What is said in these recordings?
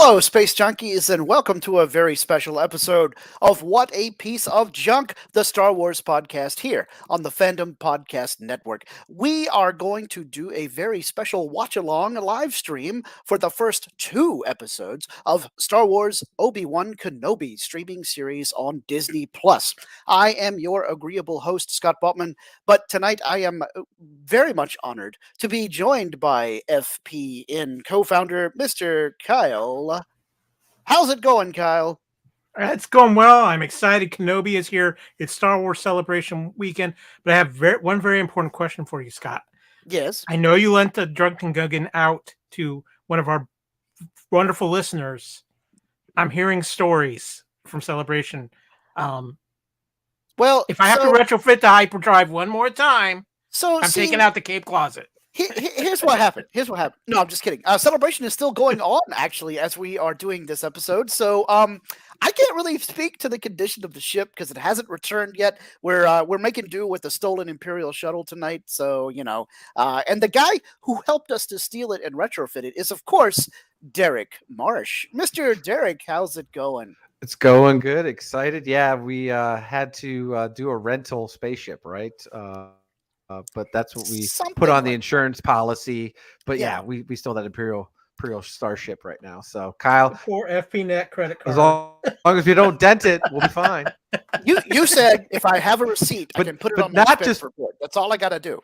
Hello, Space Junkies, and welcome to a very special episode of What a Piece of Junk, the Star Wars podcast here on the Fandom Podcast Network. We are going to do a very special watch-along live stream for the first 2 episodes of Star Wars Obi-Wan Kenobi streaming series on Disney+. I am your agreeable host, Scott Botman, but tonight I am very much honored to be joined by FPN co-founder Mr. Kyle. How's it going, Kyle? It's going well. I'm excited. Kenobi is here. It's Star Wars Celebration weekend. But I have one very important question for you, Scott. Yes. I know you lent the Drunken Guggen out to one of our wonderful listeners. I'm hearing stories from Celebration. Well, if I have to retrofit the hyperdrive one more time, I'm see, taking out the Cape Closet. Here's what happened. No, I'm just kidding. Celebration is still going on, actually, as we are doing this episode. So, I can't really speak to the condition of the ship because it hasn't returned yet. We're making do with the stolen Imperial shuttle tonight. So, and the guy who helped us to steal it and retrofit it is, of course, Derek Marsh. Mr. Derek, how's it going? It's going good. Excited. Yeah, we had to do a rental spaceship, right? But that's what we put on the insurance policy. But yeah, we still that Imperial starship right now. So Kyle, for FPNet credit card. As long as we don't dent it, we'll be fine. You said if I have a receipt, I can put it on my expense report. That's all I got to do.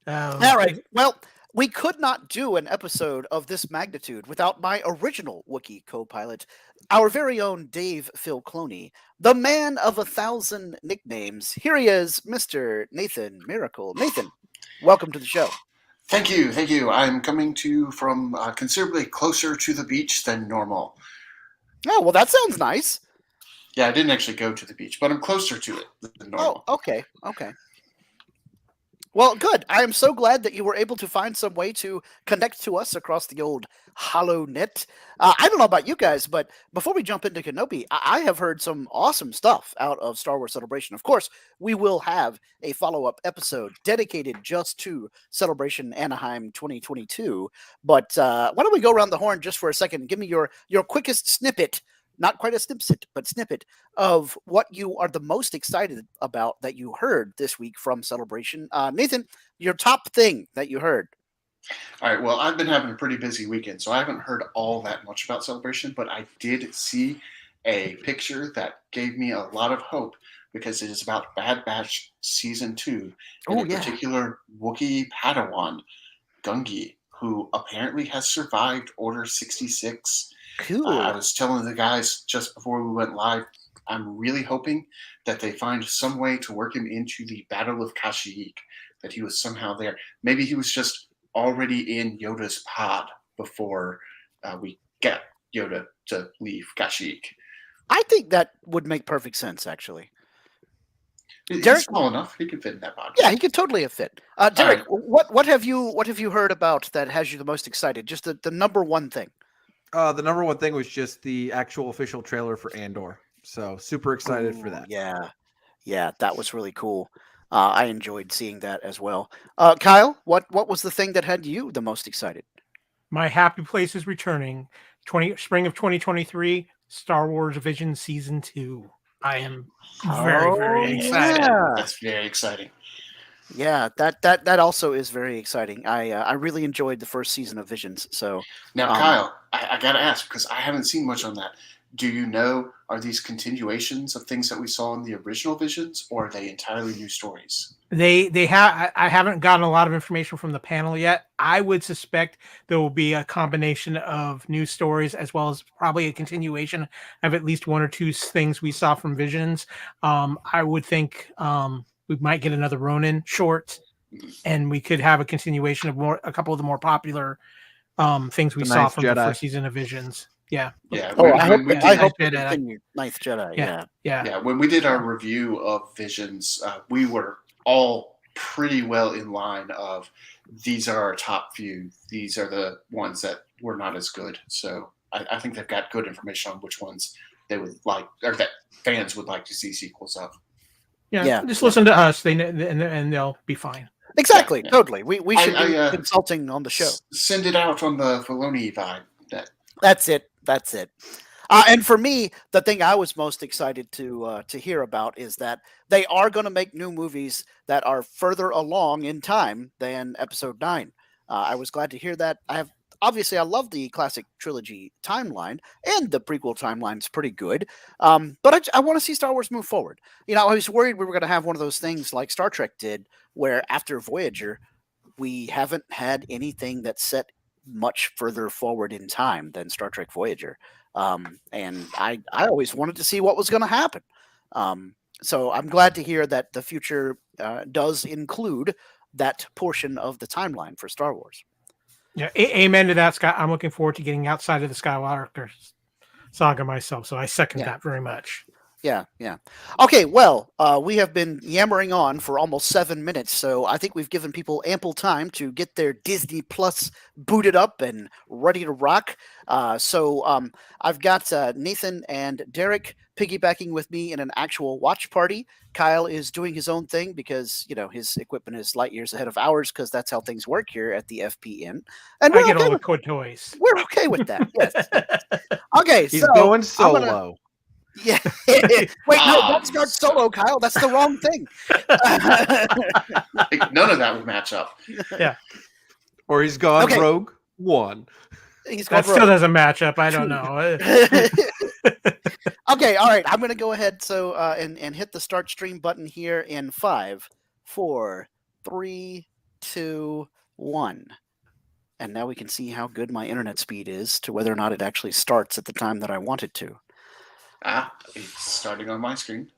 All right. Well, we could not do an episode of this magnitude without my original Wookiee co-pilot, our very own Dave Filclone, the man of 1,000 nicknames. Here he is, Mr. Nathan Miracle. Nathan, welcome to the show. Thank you. I'm coming to you from considerably closer to the beach than normal. Oh, well, that sounds nice. Yeah, I didn't actually go to the beach, but I'm closer to it than normal. Oh, okay. Well, good. I am so glad that you were able to find some way to connect to us across the old HoloNet. I don't know about you guys, but before we jump into Kenobi, I have heard some awesome stuff out of Star Wars Celebration. Of course, we will have a follow-up episode dedicated just to Celebration Anaheim 2022. But why don't we go around the horn just for a second and give me your quickest snippet. Not quite a snippet of what you are the most excited about that you heard this week from Celebration. Nathan, your top thing that you heard. All right, well, I've been having a pretty busy weekend, so I haven't heard all that much about Celebration, but I did see a picture that gave me a lot of hope because it is about Bad Batch Season 2, and in particular, Wookiee Padawan, Gungi, who apparently has survived Order 66. Cool. I was telling the guys just before we went live, I'm really hoping that they find some way to work him into the Battle of Kashyyyk, that he was somehow there. Maybe he was just already in Yoda's pod before we get Yoda to leave Kashyyyk. I think that would make perfect sense, actually. He's small enough; he could fit in that pod. Yeah, he could totally have fit. Derek, what have you heard about that has you the most excited? Just the number one thing. The number one thing was just the actual official trailer for Andor. So super excited for that. Yeah, that was really cool. I enjoyed seeing that as well. Kyle, what was the thing that had you the most excited? My happy place is returning. Spring of 2023, Star Wars Visions Season 2. I am very excited. Yeah. That's very exciting. Yeah, that also is very exciting. I really enjoyed the first season of Visions. So now, Kyle, I gotta ask because I haven't seen much on that. Do you know, are these continuations of things that we saw in the original Visions, or are they entirely new stories? They have. I haven't gotten a lot of information from the panel yet. I would suspect there will be a combination of new stories as well as probably a continuation of at least one or two things we saw from Visions. I would think we might get another Ronin short, and we could have a continuation of a couple of the more popular things we saw from the first season of Visions. Yeah. I hope Ninth Jedi. Yeah. When we did our review of Visions, we were all pretty well in line of these are our top few. These are the ones that were not as good. So I think they've got good information on which ones they would like, or that fans would like to see sequels of. Yeah. Just listen to us. And they'll be fine. Exactly, Yeah. totally. We should be I consulting on the show. send it out on the Filoni vibe. That's it. That's it. And for me, the thing I was most excited to hear about is that they are going to make new movies that are further along in time than Episode 9. I was glad to hear that. Obviously I love the classic trilogy timeline, and the prequel timeline's pretty good. But I want to see Star Wars move forward. I was worried we were going to have one of those things like Star Trek did, where after Voyager, we haven't had anything that's set much further forward in time than Star Trek Voyager. And I always wanted to see what was going to happen. So I'm glad to hear that the future does include that portion of the timeline for Star Wars. Yeah, amen to that, Scott. I'm looking forward to getting outside of the Skywalker saga myself, so I second that very much. Yeah. Okay, well, we have been yammering on for almost 7 minutes, so I think we've given people ample time to get their Disney Plus booted up and ready to rock. So I've got Nathan and Derek piggybacking with me in an actual watch party. Kyle is doing his own thing because, his equipment is light years ahead of ours, because that's how things work here at the FPN. And I get all the code toys. We're okay with that, yes. Okay, he's going solo. Yeah. Wait, no, don't start solo, Kyle. That's the wrong thing. None of that would match up. Yeah. Or he's gone Rogue One. That still doesn't match up. I don't know. Okay, all right. I'm going to go ahead and hit the start stream button here in 5, 4, 3, 2, 1. And now we can see how good my internet speed is to whether or not it actually starts at the time that I want it to. It's starting on my screen.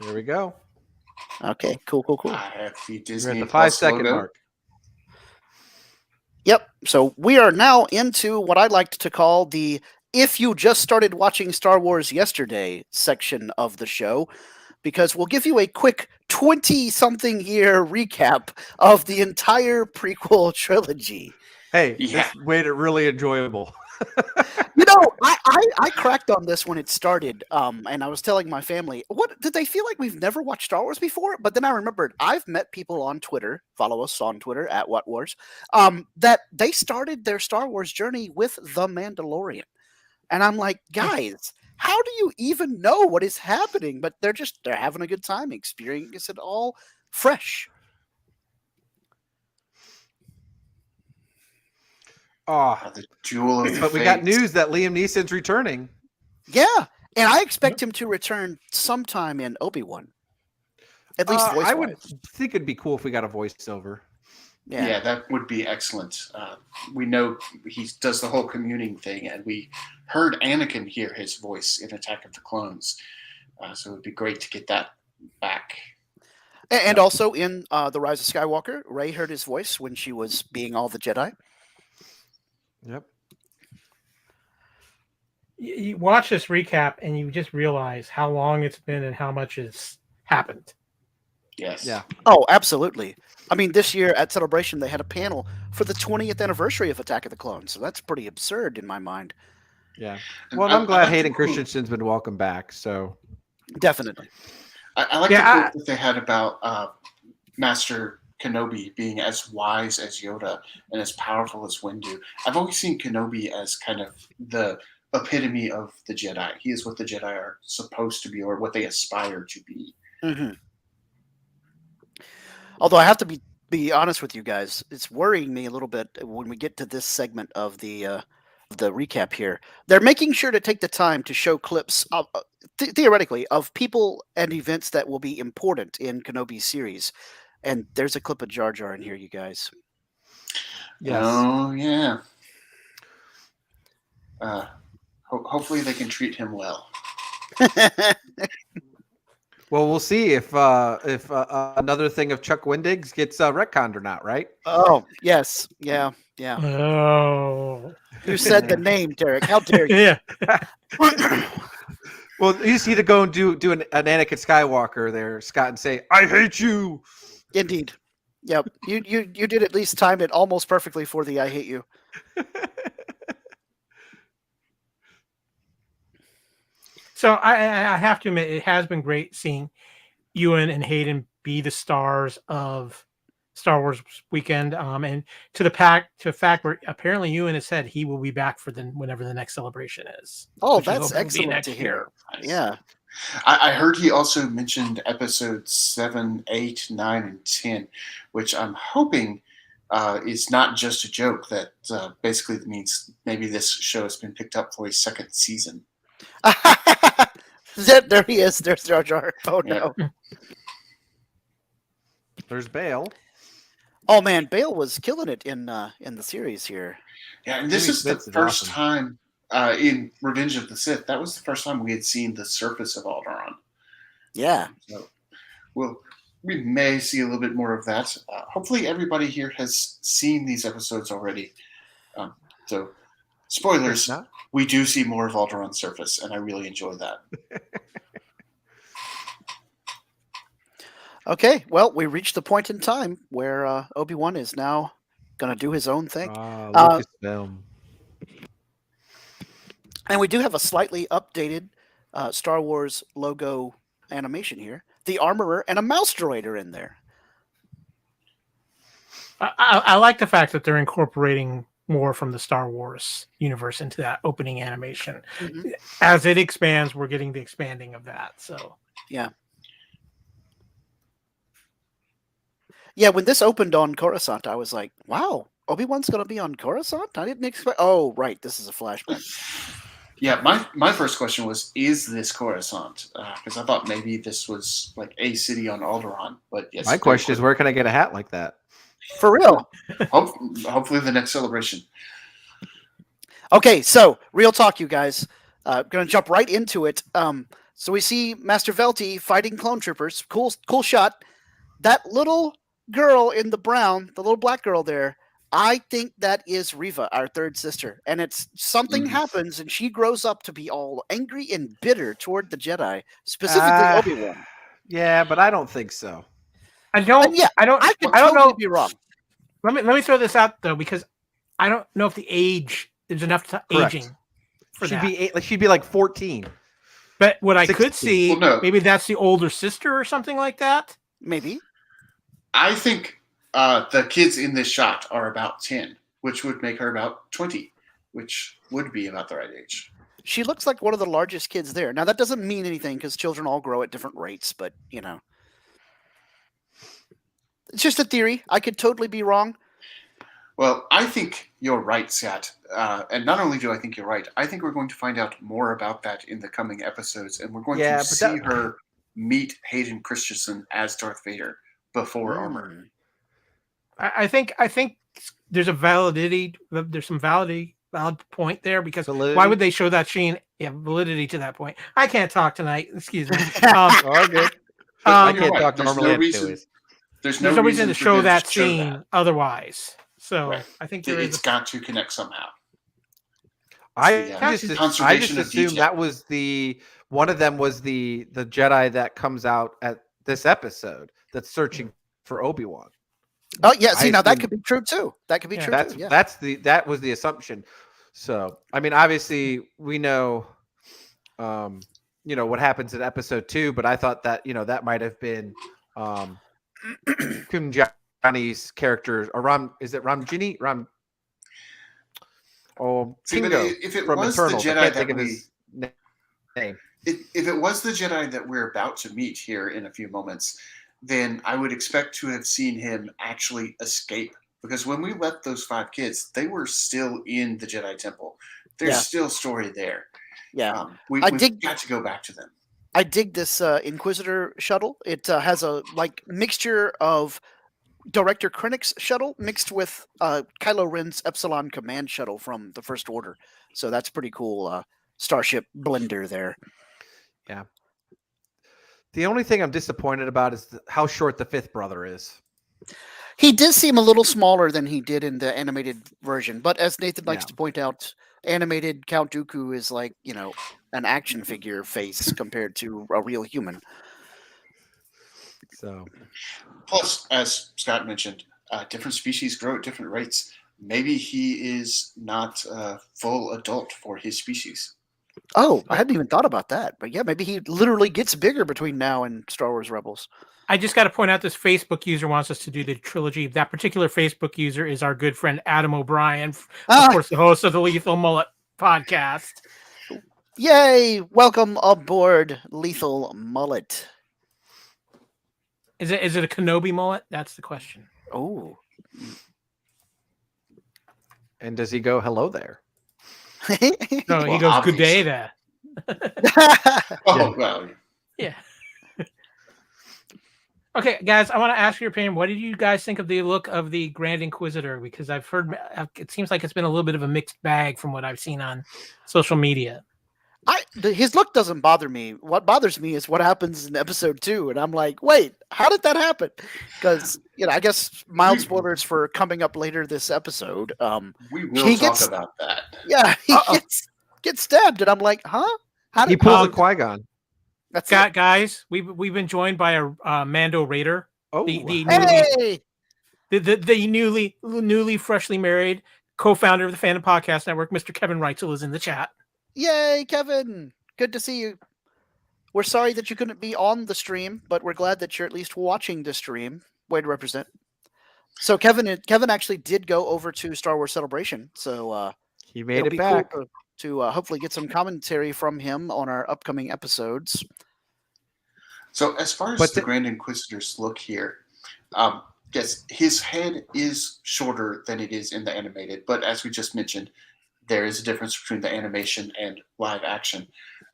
There we go. Okay, cool. I have the Disney You're at the Plus 5-second logo. mark. Yep. So we are now into what I like to call the "if you just started watching Star Wars yesterday" section of the show, because we'll give you a quick 20-something year recap of the entire prequel trilogy. Hey, this made it really enjoyable. I cracked on this when it started, and I was telling my family, what did they feel like we've never watched Star Wars before? But then I remembered I've met people on Twitter, follow us on Twitter at WhatWars, that they started their Star Wars journey with The Mandalorian. And I'm like, guys, how do you even know what is happening? But they're having a good time, experiencing it all fresh. The jewel of But we got news that Liam Neeson's returning. Yeah, and I expect him to return sometime in Obi-Wan. At least voice-wise. I would think it'd be cool if we got a voiceover. Yeah, that would be excellent. We know he does the whole communing thing, and we heard Anakin hear his voice in Attack of the Clones. So it would be great to get that back. And also in The Rise of Skywalker, Rey heard his voice when she was being all the Jedi. Yep. You watch this recap and you just realize how long it's been and how much has happened. Yes. Yeah. Oh, absolutely. I mean, this year at Celebration, they had a panel for the 20th anniversary of Attack of the Clones. So that's pretty absurd in my mind. Yeah. Well, I'm glad Hayden Christensen's been welcomed back. So definitely. I like the quote that they had about Master Kenobi being as wise as Yoda and as powerful as Windu. I've always seen Kenobi as kind of the epitome of the Jedi. He is what the Jedi are supposed to be, or what they aspire to be. Mm-hmm. Although I have to be honest with you guys, it's worrying me a little bit when we get to this segment of the recap here. They're making sure to take the time to show clips of, theoretically, of people and events that will be important in Kenobi's series. And there's a clip of Jar Jar in here, you guys. Yes. Oh, yeah. Hopefully they can treat him well. Well, we'll see if another thing of Chuck Wendig's gets retconned or not, right? Oh, yes. Yeah. Oh. You said the name, Derek. How dare you? Yeah. Well, you just need to go and do an Anakin Skywalker there, Scott, and say, "I hate you." Indeed. Yep. You did at least time it almost perfectly for the "I hate you." So I have to admit, it has been great seeing Ewan and Hayden be the stars of Star Wars weekend, and to the fact where apparently Ewan has said he will be back for whenever the next celebration is. Oh, which we that's hope will be excellent next to year. hear. Nice. Yeah. I heard he also mentioned episodes 7, 8, 9, and 10, which I'm hoping is not just a joke. That basically means maybe this show has been picked up for a second season. There he is. There's Jar Jar. Oh Yep. no. There's Bale. Oh man, Bale was killing it in the series here. Yeah, and this Jimmy is the Smits is first awesome. time in Revenge of the Sith. That was the first time we had seen the surface of Alderaan. Yeah. So, we may see a little bit more of that. Hopefully, everybody here has seen these episodes already. So, spoilers: If not, we do see more of Alderaan's surface, and I really enjoy that. Okay. Well, we reached the point in time where Obi-Wan is now gonna do his own thing. Lucasfilm. And we do have a slightly updated Star Wars logo animation here. The armorer and a mouse droid are in there. I like the fact that they're incorporating more from the Star Wars universe into that opening animation. Mhm. As it expands, we're getting the expanding of that. So Yeah. Yeah, when this opened on Coruscant, I was like, wow, Obi-Wan's going to be on Coruscant? I didn't expect... Oh, right, this is a flashback. Yeah, my first question was, is this Coruscant? Because I thought maybe this was like a city on Alderaan. But yes, My question is, where can I get a hat like that? For real. hopefully the next celebration. Okay, so real talk, you guys. Gonna jump right into it. So we see Master Velty fighting clone troopers. Cool shot. That little girl in the brown, the little black girl there, I think that is Reva, our third sister. And it's something happens and she grows up to be all angry and bitter toward the Jedi, specifically Obi-Wan. Yeah, but I don't think so. I don't. And yeah, I don't. I could I don't totally know. be wrong. Let me throw this out though, because I don't know if the age there's enough Correct. aging for She'd that. be like 14. But what I 16. could see, Well, no. maybe that's the older sister or something like that. Maybe. I think the kids in this shot are about 10, which would make her about 20, which would be about the right age. She looks like one of the largest kids there. Now, that doesn't mean anything because children all grow at different rates, but, you know. It's just a theory. I could totally be wrong. Well, I think you're right, Scott. And not only do I think you're right, I think we're going to find out more about that in the coming episodes, and we're going to see her meet Hayden Christensen as Darth Vader before Armor. I think there's a validity. There's some valid point there because why would they show that scene? Yeah, validity to that point. I can't talk tonight. Excuse me. All good. I can't talk normally. There's no reason to show that scene otherwise. So right. I think it's got to connect somehow. I just assumed that was one of them was the Jedi that comes out at this episode that's searching for Obi-Wan. Oh yeah, see now that could be true too. That could be true too. Yeah. That was the assumption. So I mean, obviously we know, what happens in episode 2, but I thought that that might have been Kunjani's character, or is it Ramjini? Kingo if it from was Eternals. The Jedi I can't think of his name. If it was the Jedi that we're about to meet here in a few moments, then I would expect to have seen him actually escape. Because when we left those 5 kids, they were still in the Jedi Temple. There's still story there. Yeah. We've got to go back to them. I dig this Inquisitor shuttle. It has a mixture of Director Krennic's shuttle mixed with Kylo Ren's Epsilon Command shuttle from the First Order. So that's pretty cool Starship blender there. Yeah. The only thing I'm disappointed about is how short the 5th brother is. He did seem a little smaller than he did in the animated version, but as Nathan likes to point out, animated Count Dooku is like, an action figure face compared to a real human. So, plus, as Scott mentioned, different species grow at different rates. Maybe he is not a full adult for his species. Oh, I hadn't even thought about that. But yeah, maybe he literally gets bigger between now and Star Wars Rebels. I just got to point out this Facebook user wants us to do the trilogy. That particular Facebook user is our good friend Adam O'Brien, of course, the host of the Lethal Mullet podcast. Yay! Welcome aboard, Lethal Mullet. Is it a Kenobi mullet? That's the question. Oh. And does he go hello there? No, he goes good day there. Oh, well. Yeah. Okay, guys, I want to ask your opinion. What did you guys think of the look of the Grand Inquisitor? Because I've heard it seems like it's been a little bit of a mixed bag from what I've seen on social media. His look doesn't bother me. What bothers me is what happens in episode 2, and I'm like, wait, how did that happen? Because I guess mild spoilers for coming up later this episode. We will talk about that. Yeah, he gets stabbed, and I'm like, huh? How did he pulls a Qui-Gon? That's guys. We've been joined by a Mando Raider. Oh, the newly freshly married co-founder of the Fandom Podcast Network, Mr. Kevin Reitzel, is in the chat. Yay, Kevin! Good to see you. We're sorry that you couldn't be on the stream, but we're glad that you're at least watching the stream. Way to represent. So Kevin actually did go over to Star Wars Celebration, so he made it back cool to hopefully get some commentary from him on our upcoming episodes. So as far as the Grand Inquisitor's look here, yes, his head is shorter than it is in the animated, but as we just mentioned, there is a difference between the animation and live action.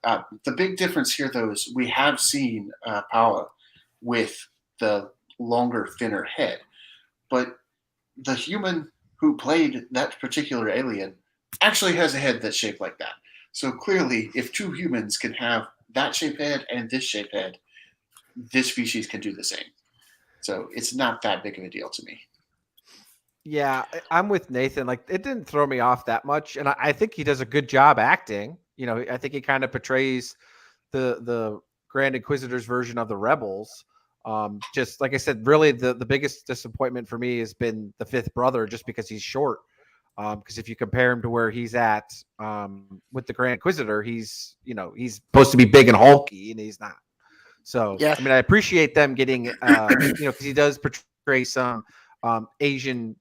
The big difference here, though, is we have seen Paula with the longer, thinner head, but the human who played that particular alien actually has a head that's shaped like that. So clearly, if two humans can have that shaped head and this shaped head, this species can do the same. So it's not that big of a deal to me. Yeah, I'm with Nathan. Like, it didn't throw me off that much, and I think he does a good job acting. I think he kind of portrays the Grand Inquisitor's version of the Rebels. Just like I said, really the biggest disappointment for me has been the fifth brother, just because he's short. Because if you compare him to where he's at with the Grand Inquisitor, he's supposed to be big and hulky, and he's not. So yeah. I mean, I appreciate them getting because he does portray some Asian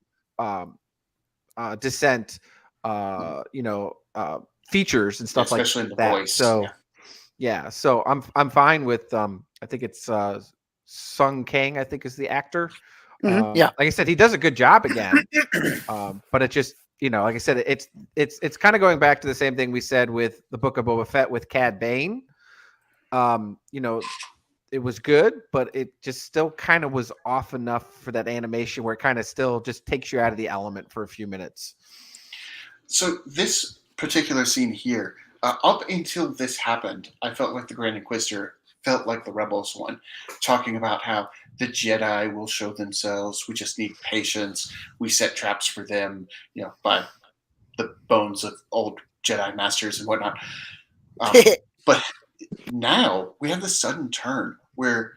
descent, features and stuff especially like in the that. Voice. So yeah, so I'm fine with I think it's Sung Kang, I think is the actor. Yeah, like I said, he does a good job again. But it just like I said, it's kind of going back to the same thing we said with the Book of Boba Fett with Cad Bane. It was good, but it just still kind of was off enough for that animation where it kind of still just takes you out of the element for a few minutes. So this particular scene here, up until this happened, I felt like the Grand Inquisitor felt like the Rebels one, talking about how the Jedi will show themselves. We just need patience. We set traps for them, by the bones of old Jedi masters and whatnot. But now we have the sudden turn where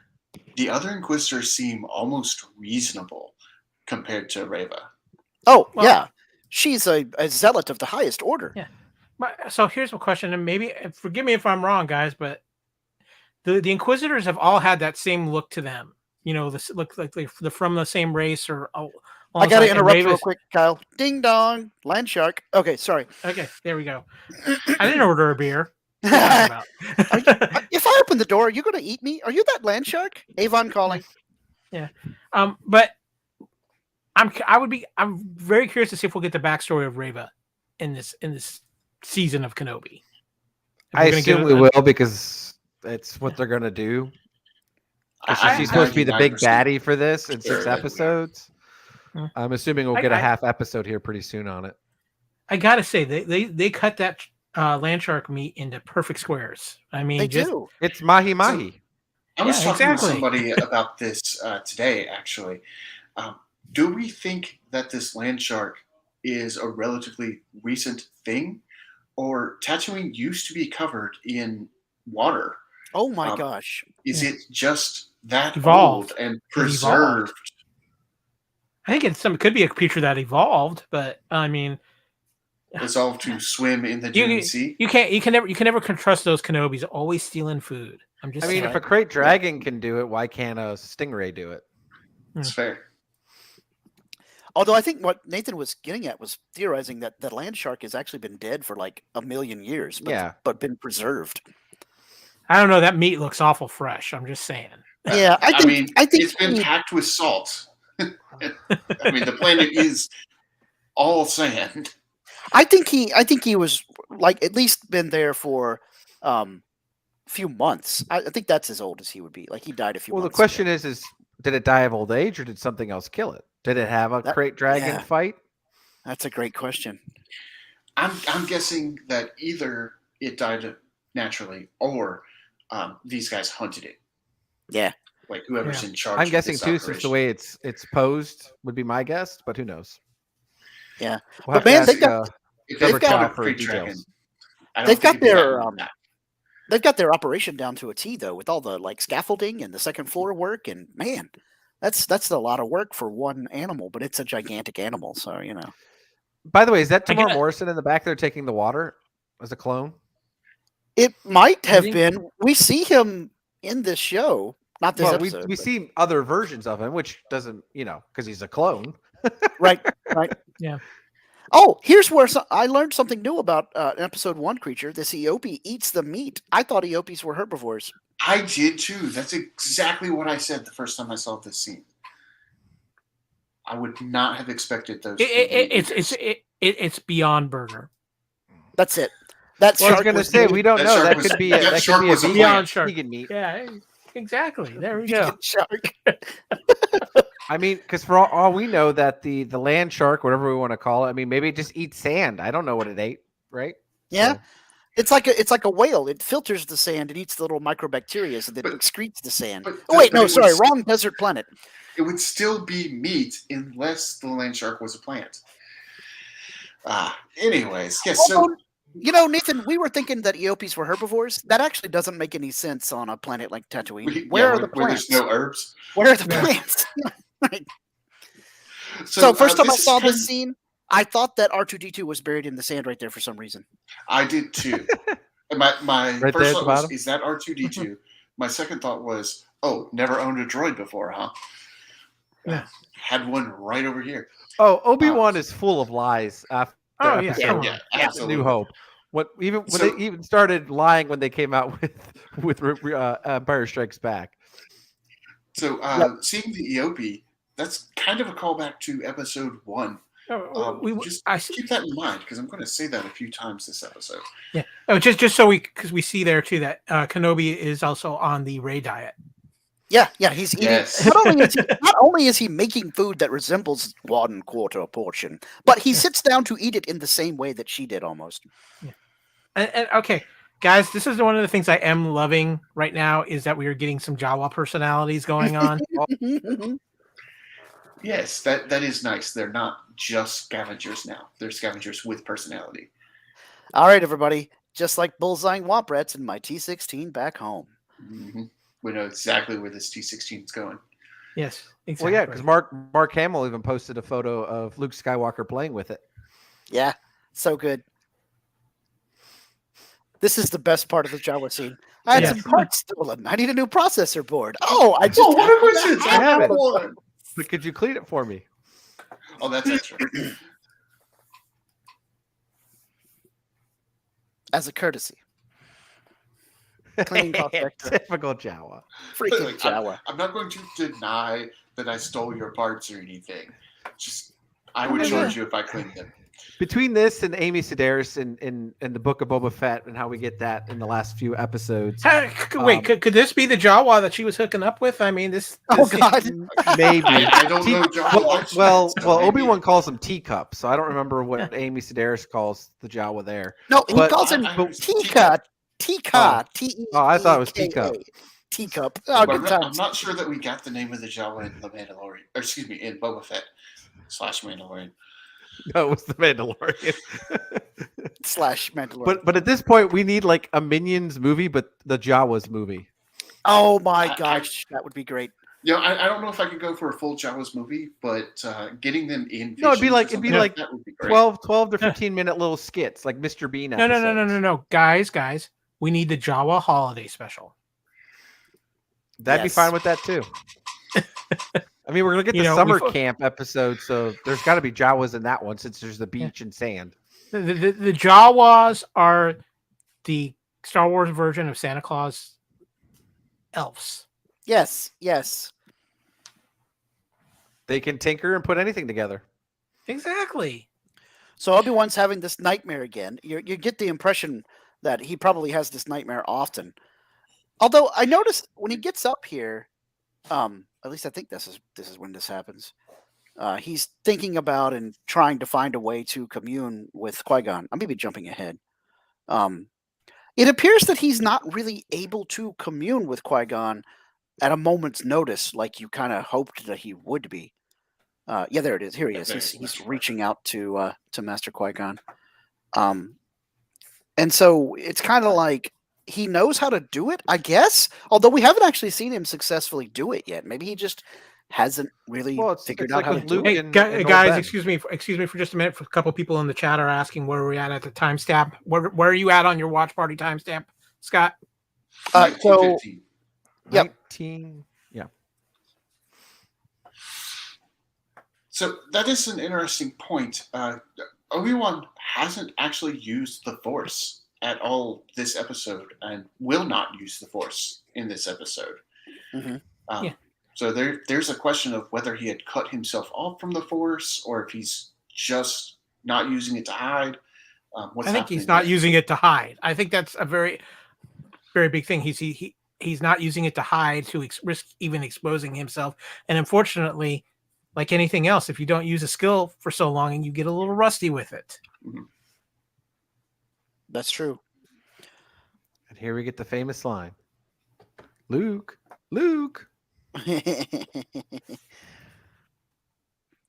the other Inquisitors seem almost reasonable compared to Reva. Oh, well, yeah. She's a zealot of the highest order. Yeah. So here's a question, and maybe forgive me if I'm wrong, guys, but the Inquisitors have all had that same look to them. This look like they're from the same race or. I got to interrupt real quick, Kyle. Ding dong, land shark. Okay, sorry. Okay, there we go. I didn't order a beer. If I open the door, are you going to eat me? Are you that land shark? Avon calling. Yeah. But I'm very curious to see if we'll get the backstory of Reva in this season of Kenobi. I assume we will, because it's what they're going to do. She's supposed to be the big baddie for this in 6 episodes. I'm assuming we'll get a half episode here pretty soon on it. I gotta say, they cut that land shark meat into perfect squares. I mean, they do. It's mahi mahi. I was talking to somebody about this today, actually. Do we think that this land shark is a relatively recent thing, or Tatooine used to be covered in water? Oh my gosh! Is it just that evolved old and preserved? I think it could be a creature that evolved, but I mean, resolve to swim in the Dune Sea. You can never trust those Kenobis. Always stealing food. I'm just. I mean, saying. if a crate dragon can do it, why can't a stingray do it? It's fair. Although I think what Nathan was getting at was theorizing that the land shark has actually been dead for like 1,000,000 years, but been preserved. I don't know. That meat looks awful fresh. I'm just saying. Yeah, I think it's been packed with salt. I mean, the planet is all sand. I think he was like at least been there for few months. I think that's as old as he would be. Like he died a few months the question ago. is did it die of old age or did something else kill it? Did it have a crate dragon fight? That's a great question. I'm guessing that either it died naturally or these guys hunted it. Yeah. Like whoever's in charge. I'm guessing too, operation. since the way it's posed would be my guess, but who knows? Yeah. We'll but man, they've got a crate dragon. They've got their operation down to a T though, with all the like scaffolding and the second floor work, and man, that's a lot of work for one animal, but it's a gigantic animal, so you know. By the way, is that Tamar Morrison in the back there taking the water as a clone? It might have been. We see him in this show, not this episode. We see other versions of him, which doesn't, because he's a clone. Right. Yeah. Oh, here's where I learned something new about episode 1 creature. This Eopie eats the meat. I thought Eopies were herbivores. I did too. That's exactly what I said the first time I saw this scene. I would not have expected those. It's beyond burger. That's it. I was going to say we don't know. That could be a vegan meat. Yeah, exactly. There we go. Shark. I mean, because for all we know, that the land shark, whatever we want to call it, I mean, maybe it just eats sand. I don't know what it ate, right? Yeah, so. It's like a whale. It filters the sand and eats the little microbacteria, and then it excretes the sand. Wrong desert planet. It would still be meat unless the land shark was a plant. Anyways, yes. So. Nathan, we were thinking that Eopies were herbivores. That actually doesn't make any sense on a planet like Tatooine. Where are the plants? Where there's no herbs. Where are the plants? Right. So first time I saw this scene, I thought that R2-D2 was buried in the sand right there for some reason. I did too. My right first thought was, is that R2-D2? My second thought was, never owned a droid before, huh? Yeah. Had one right over here. Oh, Obi-Wan is full of lies after yeah, absolutely. New Hope. When they even started lying when they came out with Empire Strikes Back. So seeing the Eopie, that's kind of a callback to episode 1. Keep that in mind because I'm going to say that a few times this episode. Yeah. Oh, just so because we see there too that Kenobi is also on the Rey diet. Yeah, he's eating. Yes. Not only is he making food that resembles 1/4 portion, but he sits down to eat it in the same way that she did almost. Yeah. And okay, guys, this is one of the things I am loving right now is that we are getting some Jawa personalities going on. Yes, that is nice. They're not just scavengers now. They're scavengers with personality. All right, everybody. Just like bullseyeing womp rats in my T-16 back home. Mm-hmm. We know exactly where this T-16 is going. Yes, exactly. Well, yeah, because Mark Hamill even posted a photo of Luke Skywalker playing with it. Yeah, so good. This is the best part of the Jawa scene. I had some parts stolen. I need a new processor board. What a coincidence! I have one. But could you clean it for me? Oh, that's extra. As a courtesy. Cleaning cost extra. Typical Jawa. Freaking Jawa. I'm not going to deny that I stole your parts or anything. Just I would charge you if I cleaned them. Between this and Amy Sedaris in the Book of Boba Fett and how we get that in the last few episodes. Wait, could this be the Jawa that she was hooking up with? I mean, this God. Maybe. I don't know. Jawa well, Obi-Wan calls them teacup, so I don't remember what Amy Sedaris calls the Jawa there. No, he calls him Tika. Tika. Oh, I thought it was teacup. Teacup. I'm not sure that we got the name of the Jawa in the Mandalorian. Or excuse me, in Boba Fett / Mandalorian. No, it was the Mandalorian. / Mandalorian. But at this point, we need like a Minions movie, but the Jawas movie. Oh my gosh, that would be great. I don't know if I could go for a full Jawas movie, but getting them in. No, it'd be like that would be great. 12 to 15-minute little skits, like Mr. Bean No, episodes. no, guys, we need the Jawa holiday special. That'd be fine with that too. I mean, we're gonna get the summer camp episode, so there's got to be Jawas in that one since there's the beach and sand. The Jawas are the Star Wars version of Santa Claus elves. Yes. They can tinker and put anything together. Exactly. So Obi-Wan's having this nightmare again. You get the impression that he probably has this nightmare often. Although I noticed when he gets up here, at least I think this is when this happens. He's thinking about and trying to find a way to commune with Qui-Gon. I may be jumping ahead. It appears that he's not really able to commune with Qui-Gon at a moment's notice, like you kind of hoped that he would be. Yeah, there it is. Here he is. He's reaching out to Master Qui-Gon. And so it's kind of like he knows how to do it, I guess. Although we haven't actually seen him successfully do it yet. Maybe he just hasn't really figured out how to do it. Hey, guys, excuse me for just a minute. For a couple people in the chat are asking where we're at the timestamp. Where are you at on your watch party timestamp, Scott? So, yep. 19, yeah. So that is an interesting point. Obi-Wan hasn't actually used the Force at all this episode, and will not use the Force in this episode. Mm-hmm. So there's a question of whether he had cut himself off from the Force, or if he's just not using it to hide. I think he's not using it to hide. I think that's a very, very big thing. He's not using it to hide, to risk even exposing himself. And unfortunately, like anything else, if you don't use a skill for so long, and you get a little rusty with it. Mm-hmm. That's true. And here we get the famous line. Luke.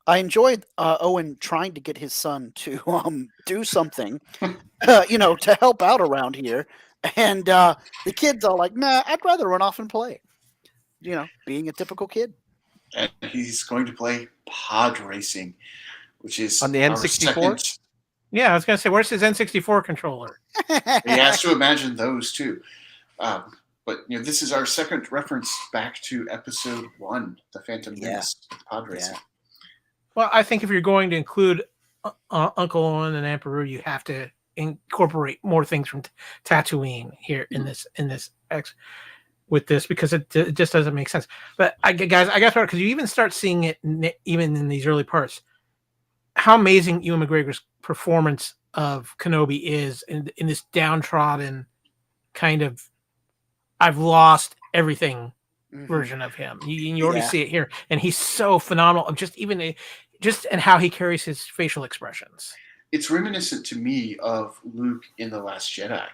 I enjoyed Owen trying to get his son to do something, to help out around here. And the kid's all like, nah, I'd rather run off and play. Being a typical kid. And he's going to play pod racing, which is on the N64. Yeah, I was going to say, where's his N64 controller? He has to imagine those too. But this is our second reference back to Episode 1, The Phantom Menace, pod racing. Yeah. Well, I think if you're going to include Uncle Owen and Aunt Beru, you have to incorporate more things from Tatooine here in this with this, because it just doesn't make sense. But I guess because you even start seeing it even in these early parts, how amazing Ewan McGregor's performance of Kenobi is in this downtrodden kind of I've lost everything version of him. You already see it here, and he's so phenomenal of just in how he carries his facial expressions. It's reminiscent to me of Luke in The Last Jedi.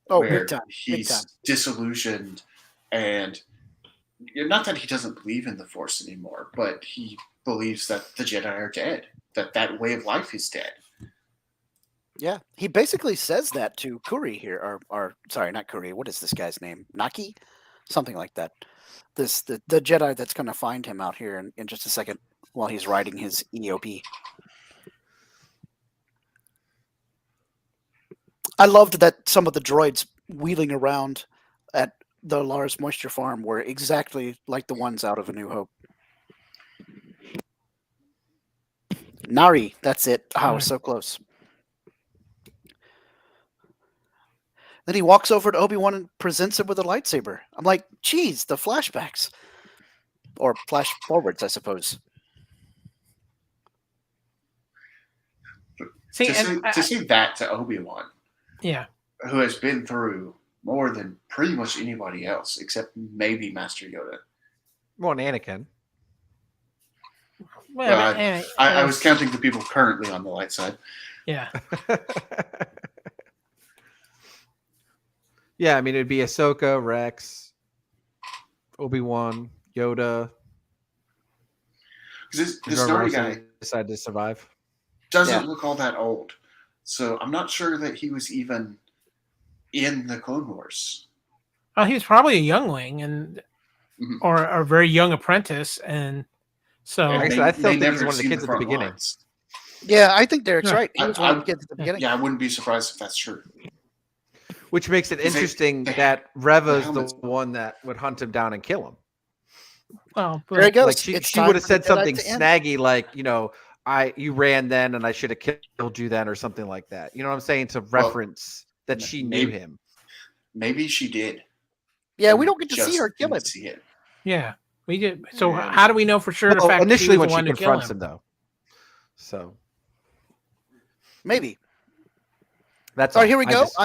Oh, where big time. He's disillusioned, and not that he doesn't believe in the Force anymore, but he believes that the Jedi are dead, that way of life is dead. Yeah, he basically says that to Kuri here, or sorry, not Kuri. What is this guy's name? Naki? Something like that. The Jedi that's going to find him out here in just a second while he's riding his EOP. I loved that some of the droids wheeling around at the Lars Moisture Farm were exactly like the ones out of A New Hope. Nari, that's it. I was so close. Then he walks over to Obi-Wan and presents him with a lightsaber. I'm like, geez, the flashbacks. Or flash forwards, I suppose. To see that to Obi-Wan, who has been through more than pretty much anybody else, except maybe Master Yoda. Well, and Anakin. Well, I was counting the people currently on the light side. Yeah. Yeah, I mean, it'd be Ahsoka, Rex, Obi-Wan, Yoda. This Nari guy decided to survive. Doesn't look all that old. So I'm not sure that he was even in the Clone Wars. Well, he was probably a youngling, and or a very young apprentice, and so Like I said, I still think he's one of the kids at the beginning. Yeah, I think Derek's Yeah. right. He was one of the kids at the beginning. Yeah, I wouldn't be surprised if that's true. Which makes it interesting they- that Reva's the helmets- one that would hunt him down and kill him. well, There he but goes. Like she It's time would have for the said Jedi something to end. snaggy, like, you ran then and I should have killed you then, or something like that. You know what I'm saying? To reference that she knew maybe- him. Maybe she did. Yeah, we don't get to see Just her kill him. didn't see it. yeah, we did. So Yeah. how do we know for sure the Well, fact initially that when she she was the one to kill confronts him? him, though. So Maybe. that's All right, all. here we go. just-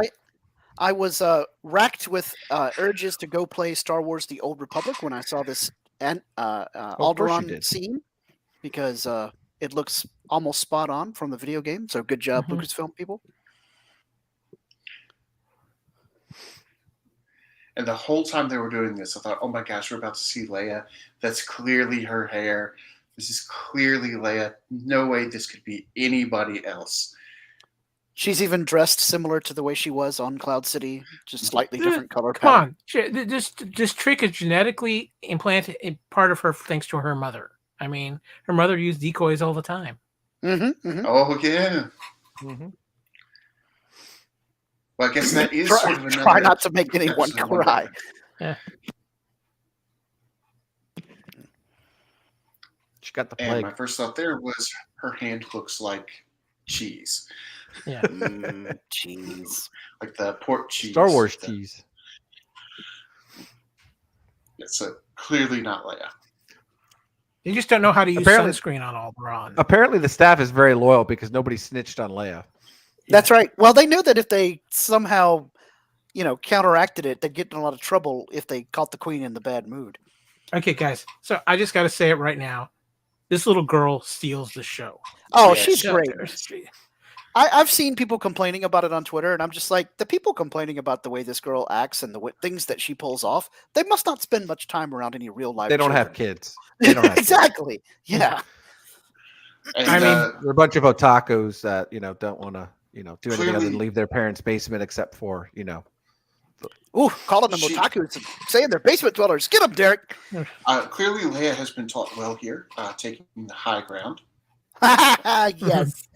I was racked with urges to go play Star Wars: The Old Republic when I saw this course you Alderaan did. scene, because it looks almost spot on from the video game. So good job, Mhm. Lucasfilm people. And the whole time they were doing this, I thought, oh my gosh, we're about to see Leia. That's clearly her hair. This is clearly Leia. No way this could be anybody else. She's even dressed similar to the way she was on Cloud City, just slightly different color Come palette. on, this trick is genetically implanted in part of her thanks to her mother. I mean, her mother used decoys all the time. Mm-hmm, mm-hmm. Oh, yeah. Mhm. Well, I guess that is Try, sort of another try not to make anyone episode of Wonder cry. Woman. Yeah. She got the And plague. my first thought there was her hand looks like cheese. Yeah. Jeez. Like the pork cheese. Star Wars The- cheese. It's clearly not Leia. You just don't know how to use Apparently- sunscreen on Alderaan. Apparently, the staff is very loyal because nobody snitched on Leia. That's right. Well, they knew that if they somehow, counteracted it, they'd get in a lot of trouble if they caught the queen in the bad mood. Okay, guys. So I just got to say it right now. This little girl steals the show. Oh, Yeah, she's So- great. I've seen people complaining about it on Twitter, and I'm just like, the people complaining about the way this girl acts and the things that she pulls off, they must not spend much time around any real life. They don't have children. kids. They don't have kids. Exactly. Yeah. And, I mean- They're a bunch of otakus that don't want to do anything other Clearly- than leave their parents' basement, except for Ooh, calling them She- otakus and saying they're basement dwellers. Get them, Derek. clearly, Leia has been taught well here, taking the high ground. Yes.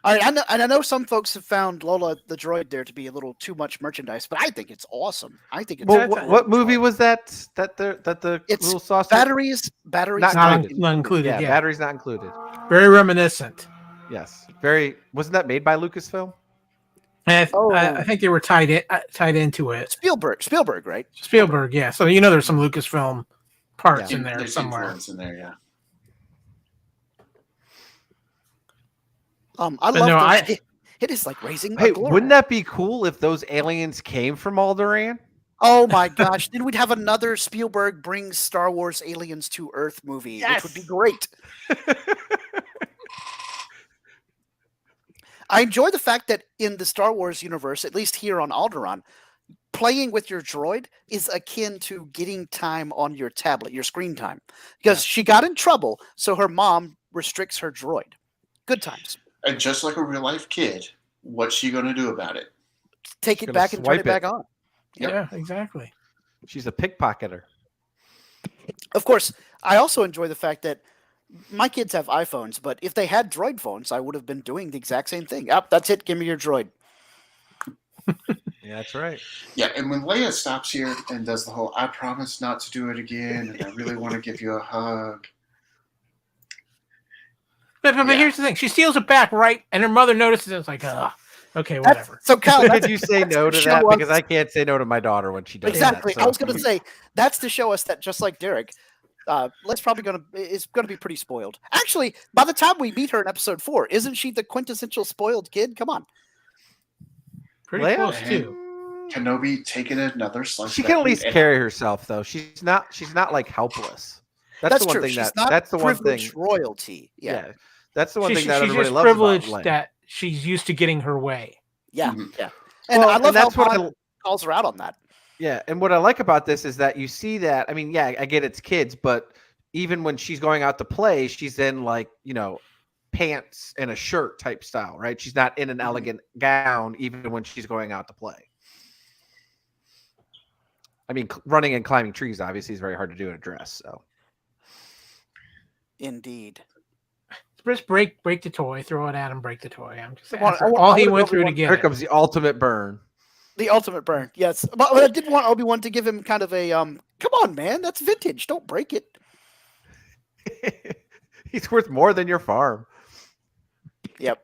All right, I know some folks have found Lola the droid there to be a little too much merchandise, but I think it's awesome. I think it's Well, That's- what movie was that? That the It's little saucer? batteries. Not Not, included. not included. Yeah, Yeah. batteries not included. Very reminiscent. Yes, very. Wasn't that made by Lucasfilm? And Oh. I think they were tied into it. Spielberg, right? Spielberg, yeah. So there's some Lucasfilm parts Yeah. in there There's somewhere. influence in there, yeah. I But love no, those- it is like raising. Hey, a glory. wouldn't that be cool if those aliens came from Alderaan? Oh my gosh! Then we'd have another Spielberg brings Star Wars aliens to Earth movie, which would be Yes. great. I enjoy the fact that in the Star Wars universe, at least here on Alderaan, playing with your droid is akin to getting time on your tablet, your screen time, because she got in trouble, so her mom restricts her droid. Good times. And just like a real life kid, what's she going to do about it? Take She's it gonna back and turn swipe it back on. Yep. Yeah, exactly. She's a pickpocketer. Of course, I also enjoy the fact that my kids have iPhones, but if they had droid phones, I would have been doing the exact same thing. Up, that's it. Give me your droid. Yeah, that's right. Yeah, and when Leia stops here and does the whole, I promise not to do it again, and I really want to give you a hug. But Yeah. here's the thing: she steals it back, right? And her mother notices it. It's like, okay, That's- whatever. So, Cal, that's, Could you say that's no to to show that? us- Because I can't say no to my daughter when she does exactly. that. I was going to say that's to show us that just like Derek, Let's probably is going to be pretty spoiled. Actually, by the time we meet her in episode 4, isn't she the quintessential spoiled kid? Come on. Pretty Leia? close too. Kenobi taking another slice. She of can that at least meat. carry herself, though. She's not like helpless. That's the one true. thing She's that not that's the one thing. privileged royalty. Yeah. That's the one thing that she's everybody just loves about privileged Leia. that she's used to getting her way. Yeah. Mhm. Yeah. And Well, I love that's how what Han calls her out on that. Yeah, and what I like about this is that you see that. I mean, yeah, I get it's kids, but even when she's going out to play, she's in pants and a shirt type style, right? She's not in an elegant gown, even when she's going out to play. I mean, running and climbing trees obviously is very hard to do in a dress. So Indeed. Just break the toy, throw it at him, break the toy. I'm just saying, I after want- all I he wanted went through to Obi-Wan- get here it. comes the ultimate burn. The ultimate burn, yes. But I did want Obi-Wan to give him kind of a come on, man, that's vintage. Don't break it. He's worth more than your farm. Yep.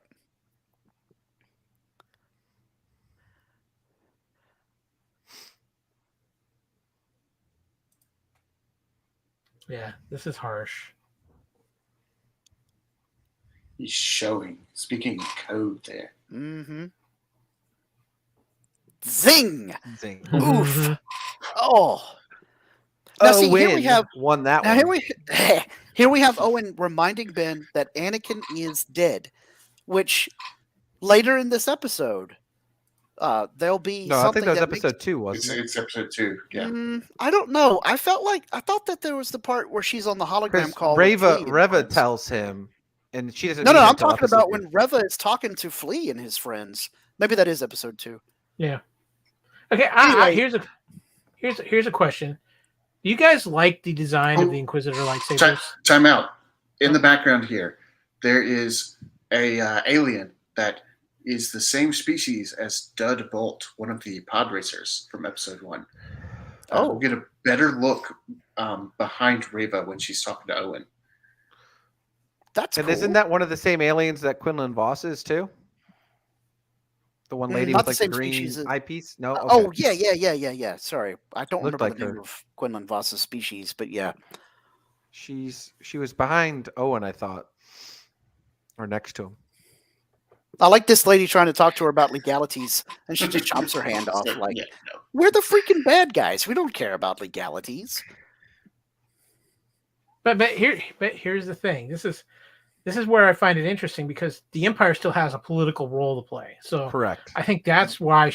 Yeah, this is harsh. He's speaking code there. Mm-hmm. Zing! Zing. Oof! Mhm. Oh. Now see, here we Owen have won that now one. here we have Owen reminding Ben that Anakin is dead, which later in this episode, there'll be No, I something think that was that episode 2, wasn't it? It's episode 2. Yeah. I don't know. I thought that there was the part where she's on the hologram Because call. with Flea and Reva friends. tells him, and she doesn't. No, need him I'm until talking episode about 2. when Reva is talking to Flea and his friends. Maybe that is episode 2. Yeah. Okay. Anyway. Here's a question. Do you guys like the design of the Inquisitor lightsabers? Time out. In the background here, there is a alien that is the same species as Dud Bolt, one of the pod racers from episode 1. We'll get a better look behind Reva when she's talking to Owen. That's And cool. isn't that one of the same aliens that Quinlan Voss is too? The one lady Not with the like the same green species as- eyepiece? No. Oh Okay. yeah. Sorry, I don't Looked remember like the name her. of Quinlan Voss's species, but yeah. She was behind Owen, I thought, or next to him. I like this lady trying to talk to her about legalities, and she just chops her hand off. Like, Yeah, no. we're the freaking bad guys. We don't care about legalities. But here's the thing. This is where I find it interesting because the Empire still has a political role to play. So Correct. I think that's why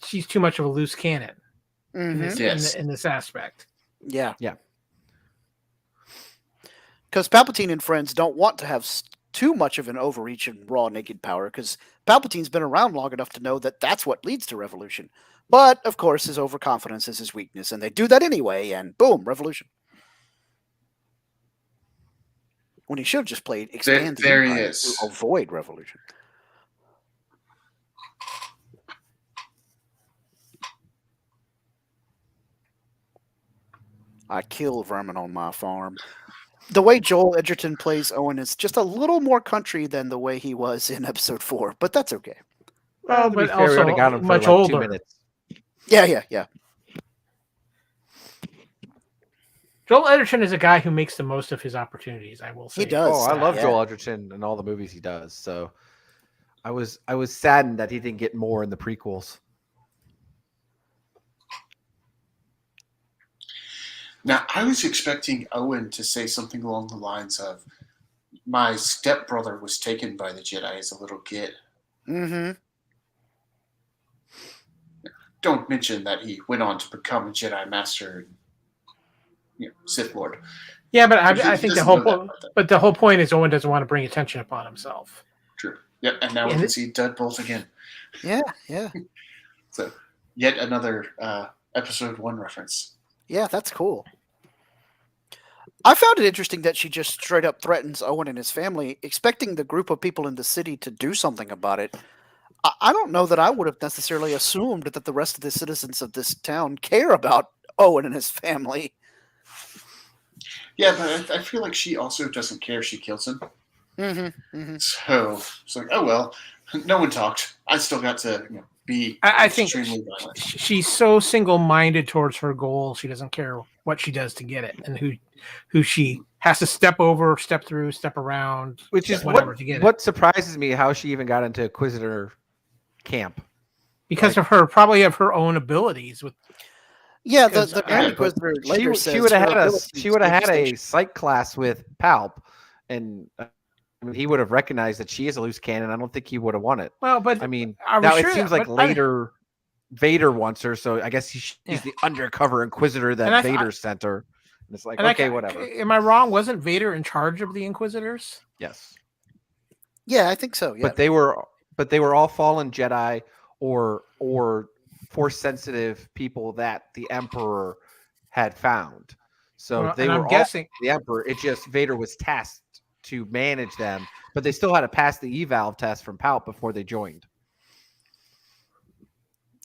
she's too much of a loose cannon in, Mhm. this, in this aspect. Yeah. Yeah. Because Palpatine and friends don't want to have too much of an overreach in raw naked power, because Palpatine's been around long enough to know that that's what leads to revolution. But, of course, his overconfidence is his weakness, and they do that anyway, and boom, revolution. When he should have just played expand the There he Empire is. to avoid revolution. I kill vermin on my farm. The way Joel Edgerton plays Owen is just a little more country than the way he was in episode 4, but that's okay. Well, to be but fair, we also only got him for much like 2 older. minutes. Yeah. Joel Edgerton is a guy who makes the most of his opportunities. I will say He does. Oh, I love Yeah. Joel Edgerton and all the movies he does. So I was saddened that he didn't get more in the prequels. Now, I was expecting Owen to say something along the lines of, "My stepbrother was taken by the Jedi as a little kid." Mm-hmm. Don't mention that he went on to become a Jedi Master, and, Sith Lord. Yeah, but He I think the doesn't whole know that point. part, though. But the whole point is Owen doesn't want to bring attention upon himself. True. Yep. And now we And can it- see Dud Bolt again. Yeah. So, yet another episode 1 reference. Yeah, that's cool. I found it interesting that she just straight up threatens Owen and his family, expecting the group of people in the city to do something about it. I don't know that I would have necessarily assumed that the rest of the citizens of this town care about Owen and his family. Yeah, but I feel like she also doesn't care if she kills him. Mm-hmm. So it's like, oh well, no one talked. I still got to be I think extremely violent. she's so single-minded towards her goal. She doesn't care what she does to get it, and who she has to step over, step through, step around, Which is whatever to get it. what surprises me how she even got into Inquisitor camp. Because of her own abilities. With Yeah, Because the Grand I- Inquisitor later says She would have her had abilities she would have take had a station. psych class with Palp, and he would have recognized that she is a loose cannon. I don't think he would have won it. well, but I mean, are we now sure it seems that- like but I- later Vader wants her, so I guess he's Yeah. the undercover Inquisitor that And Vader sent her. And it's like, and okay, whatever. Am I wrong? Wasn't Vader in charge of the Inquisitors? Yes, Yeah, I think so. Yeah. but they were all fallen Jedi or force sensitive people that the Emperor had found. So Well, they and were I'm all guessing the Emperor. It just Vader was tasked to manage them, but they still had to pass the eval test from Palp before they joined.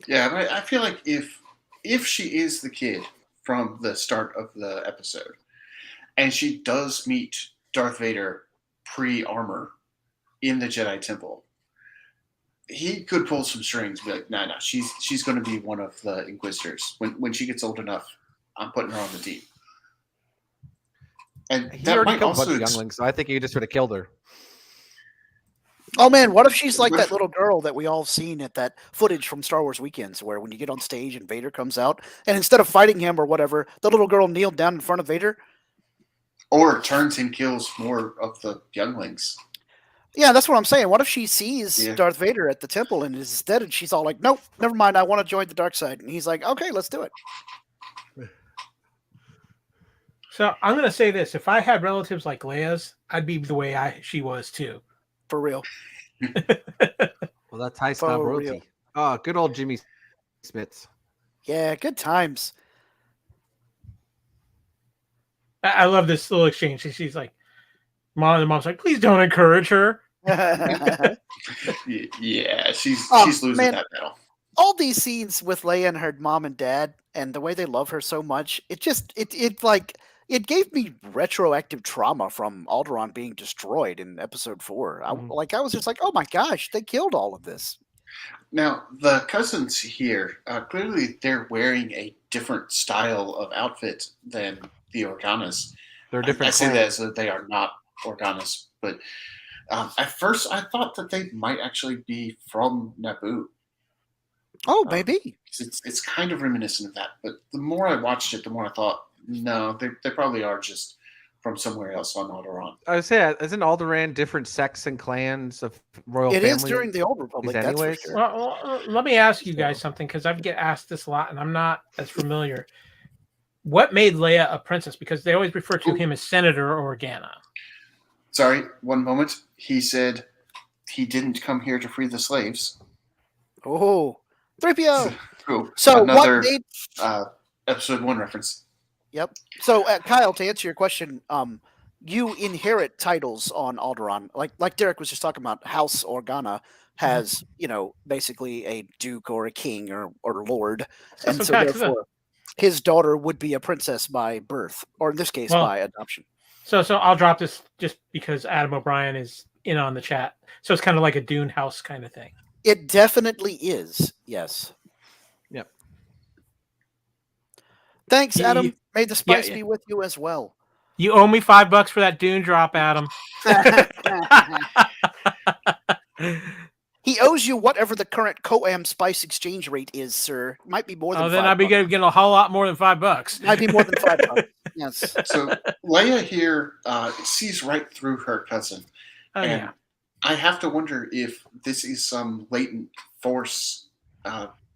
Yeah, but I feel like if she is the kid from the start of the episode, and she does meet Darth Vader pre-armor in the Jedi Temple, he could pull some strings. Be like, nah, she's going to be one of the Inquisitors when she gets old enough. I'm putting her on the team. And He that already might killed a bunch also of younglings, so I think he just would have killed her. Oh man, what if she's like that little girl that we all seen at that footage from Star Wars Weekends, where when you get on stage and Vader comes out, and instead of fighting him or whatever, the little girl kneeled down in front of Vader? or turns and kills more of the younglings. Yeah, that's what I'm saying. What if she sees Yeah. Darth Vader at the temple and instead and she's all like, "Nope, never mind. I want to join the dark side." And he's like, "Okay, let's do it." so. I'm gonna say this: if I had relatives like Leia's, I'd be the way she was too. For real. Well, that's high For snob real. royalty. Oh, good old Jimmy Smits. Yeah, good times. I love this little exchange. She's like, the mom's like, please don't encourage her. Yeah, she's losing man. that battle. All these scenes with Leia and her mom and dad and the way they love her so much, it gave me retroactive trauma from Alderaan being destroyed in episode 4. I was just like, oh my gosh, they killed all of this. Now, the cousins here, clearly they're wearing a different style of outfit than the Organas. They're different. I say that as that they are not Organas, but at first I thought that they might actually be from Naboo. Oh, maybe. It's kind of reminiscent of that, but the more I watched it, the more I thought, no, they probably are just from somewhere else on Alderaan. I would say, isn't Alderaan different sects and clans of royal family? It is during the Old Republic, that's for sure. Well, let me ask you guys something, because I get asked this a lot, and I'm not as familiar. What made Leia a princess? Because they always refer to him as Senator Organa. Sorry, one moment. He said he didn't come here to free the slaves. Oh, 3PO. Cool. So Another what made episode 1 reference. Yep. So Kyle, to answer your question, you inherit titles on Alderaan, like Derek was just talking about. House Organa has, basically a duke or a king or lord, and so therefore his daughter would be a princess by birth, or in this case by adoption. So I'll drop this just because Adam O'Brien is in on the chat. So it's kind of like a Dune house kind of thing. It definitely is. Yes. Yep. Thanks, Adam. May the spice be with you as well. You owe me $5 for that Dune drop, Adam. He owes you whatever the current COAM spice exchange rate is, sir. Might be more than. Then I'd be getting a whole lot more than $5. Might be more than $5. Yes. So Leia here sees right through her cousin, and I have to wonder if this is some latent Force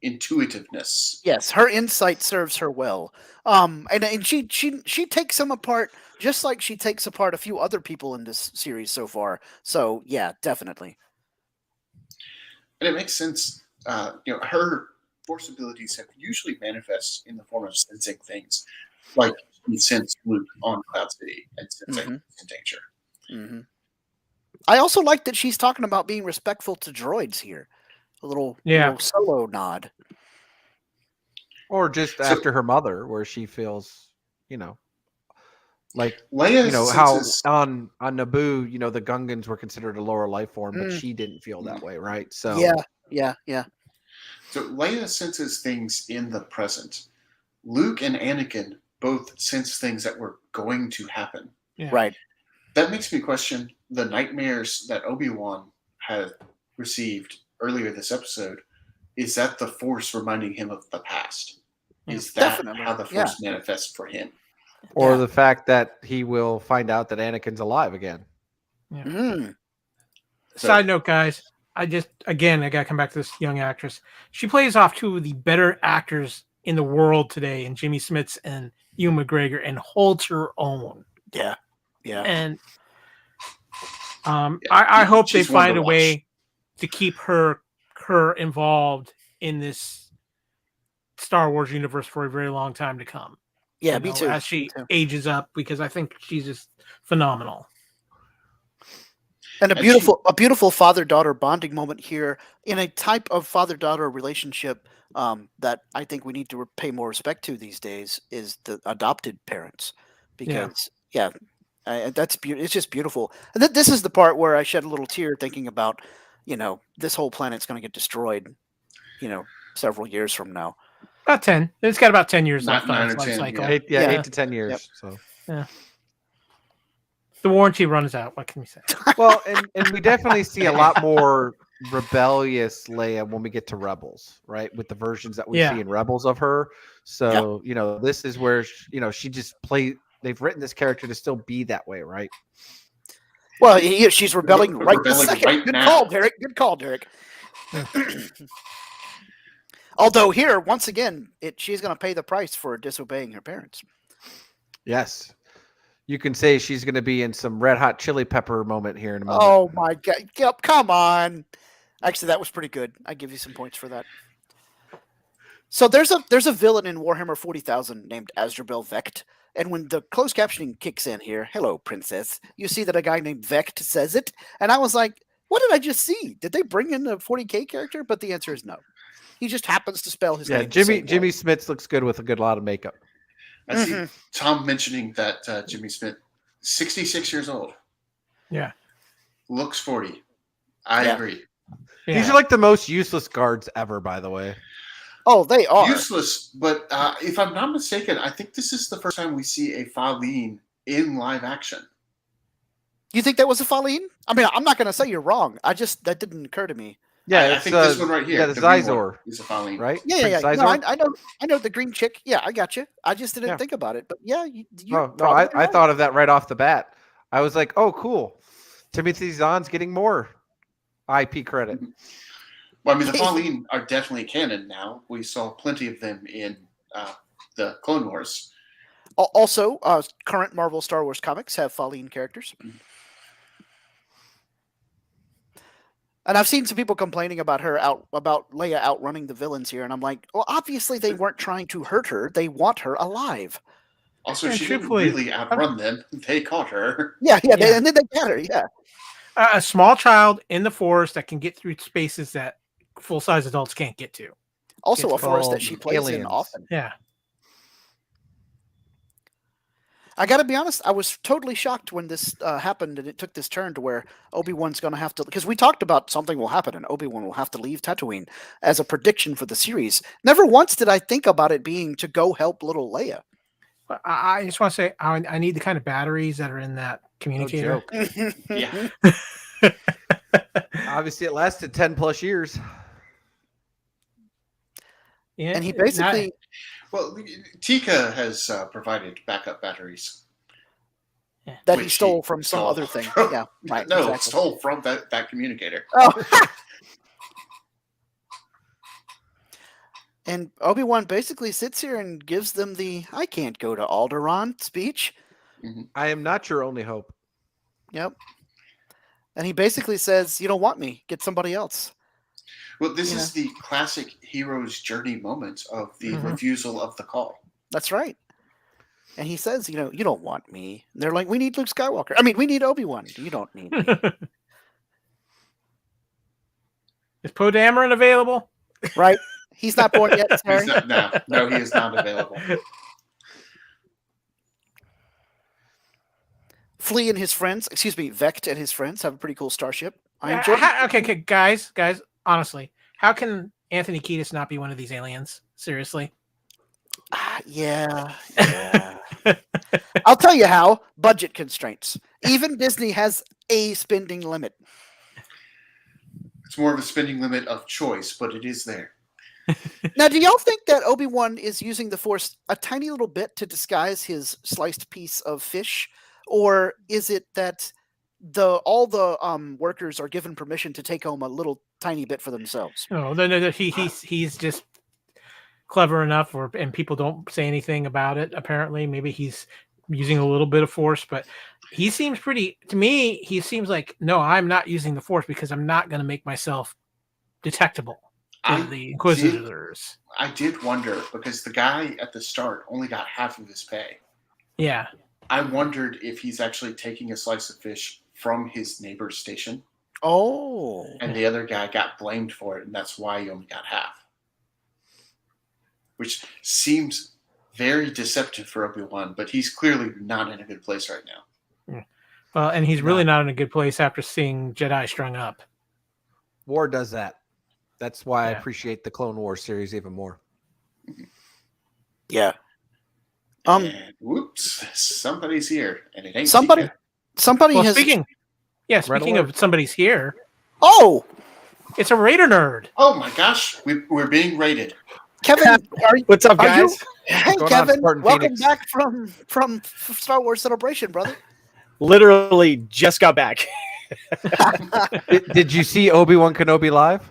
intuitiveness. Yes, her insight serves her well. And she takes him apart just like she takes apart a few other people in this series so far. So yeah, definitely. And it makes sense. Her Force abilities have usually manifest in the form of sensing things, like she sensed Luke on Cloud City and sensing in danger. Mm-hmm. I also like that she's talking about being respectful to droids here. A little solo nod. Or just after her mother, where she feels, like Leia how on Naboo, the Gungans were considered a lower life form, but she didn't feel that way, right? So yeah. So Leia senses things in the present. Luke and Anakin both sense things that were going to happen. Yeah. Right. That makes me question the nightmares that Obi-Wan had received earlier this episode. Is that the Force reminding him of the past? Is that how the Force manifests for him? Or the fact that he will find out that Anakin's alive again. Yeah. Mm-hmm. Side note, guys, I got to come back to this young actress. She plays off two of the better actors in the world today, in Jimmy Smits and Ewan McGregor, and holds her own. Yeah. And I hope they find a way to keep her involved in this Star Wars universe for a very long time to come. Yeah, me too. As she ages up, because I think she's just phenomenal. And a beautiful father-daughter bonding moment here in a type of father-daughter relationship that I think we need to pay more respect to these days is the adopted parents, because that's it's just beautiful. And this is the part where I shed a little tear thinking about, this whole planet's going to get destroyed, several years from now. About 10. It's got about 10 years left on 9 its or life 10, cycle. yeah. 8 to 10 years. Yep. So Yeah. The warranty runs out. What can we say? well, and we definitely see a lot more rebellious Leia when we get to Rebels, right? With the versions that we see in Rebels of her. So, this is where, she just they've written this character to still be that way, right? Well, she's rebelling right this rebelling second. right Good now. call, Derek. Good call, Derek. Although here, once again, she's going to pay the price for disobeying her parents. Yes. You can say she's going to be in some Red Hot Chili Pepper moment here in a moment. Oh my God! Yep, come on. Actually, that was pretty good. I give you some points for that. So there's a villain in Warhammer 40,000 named Azrael Vecht, and when the closed captioning kicks in here, "Hello, princess," you see that a guy named Vecht says it, and I was like, "What did I just see? Did they bring in a 40K character?" But the answer is no. He just happens to spell his name. Jimmy Smits looks good with a good lot of makeup. I see Tom mentioning that Jimmy Smith, 66 years old. Yeah. Looks 40. I agree. Yeah. These are like the most useless guards ever, by the way. Oh, they are. Useless, but if I'm not mistaken, I think this is the first time we see a Faline in live action. You think that was a Faline? I mean, I'm not going to say you're wrong. That didn't occur to me. Yeah, I think this one right here. Yeah, the Zizor is a Faline, right? Yeah. No, I know the green chick. Yeah, I got you. I just didn't think about it. But yeah, I thought of that right off the bat. I was like, oh, cool. Timothy Zahn's getting more IP credit. Well, I mean, the Faline are definitely canon now. We saw plenty of them in the Clone Wars. Also, current Marvel Star Wars comics have Faline characters. And I've seen some people complaining about about Leia outrunning the villains here, and I'm like, well, obviously they weren't trying to hurt her; they want her alive. Also, she didn't really outrun them; they caught her. Yeah. And then they got her. Yeah, a small child in the forest that can get through spaces that full-size adults can't get to. Also, a forest that she plays in often. Yeah. I got to be honest, I was totally shocked when this happened and it took this turn to where Obi-Wan's going to have to... Because we talked about something will happen and Obi-Wan will have to leave Tatooine as a prediction for the series. Never once did I think about it being to go help little Leia. I just want to say, I need the kind of batteries that are in that communicator. Yeah. Obviously, it lasted 10 plus years. Yeah, and he basically... Well, Tika has provided backup batteries. That he stole from some other thing. Yeah, right. No, exactly. Stole from that communicator. Oh. And Obi-Wan basically sits here and gives them the "I can't go to Alderaan" speech. Mm-hmm. I am not your only hope. Yep. And he basically says, "You don't want me. Get somebody else." Well, this is the classic hero's journey moment of the refusal of the call. That's right. And he says, "You don't want me." And they're like, "We need Luke Skywalker. I mean, we need Obi-Wan. You don't need me." Is Poe Dameron available? Right. He's not born yet. Sorry. No, he is not available. Flea and his friends, Vecht and his friends have a pretty cool starship. I enjoy it. Okay, guys, honestly, how can Anthony Kiedis not be one of these aliens? Seriously? Yeah. I'll tell you how. Budget constraints. Even Disney has a spending limit. It's more of a spending limit of choice, but it is there. Now, do y'all think that Obi-Wan is using the Force a tiny little bit to disguise his sliced piece of fish? Or is it that all the workers are given permission to take home a little tiny bit for themselves? No. He's just clever enough, and people don't say anything about it. Apparently, maybe he's using a little bit of Force, but he seems to me. He seems like, no, I'm not using the Force because I'm not going to make myself detectable. the Inquisitors. I did wonder, because the guy at the start only got half of his pay. Yeah. I wondered if he's actually taking a slice of fish from his neighbor's station. Oh. And the other guy got blamed for it, and that's why he only got half. Which seems very deceptive for Obi-Wan, but he's clearly not in a good place right now. Well, and he's really not in a good place after seeing Jedi strung up. War does that. That's why I appreciate the Clone Wars series even more. Yeah. And, whoops, somebody's here, and it ain't somebody. Tika. Somebody Well, has. speaking of somebody's here. Oh, it's a Raider nerd. Oh my gosh, we're being raided. Kevin, what's up, guys? Hey, Going on, Kevin, Spartan welcome Phoenix? back from Star Wars Celebration, brother. Literally just got back. Did you see Obi-Wan Kenobi live?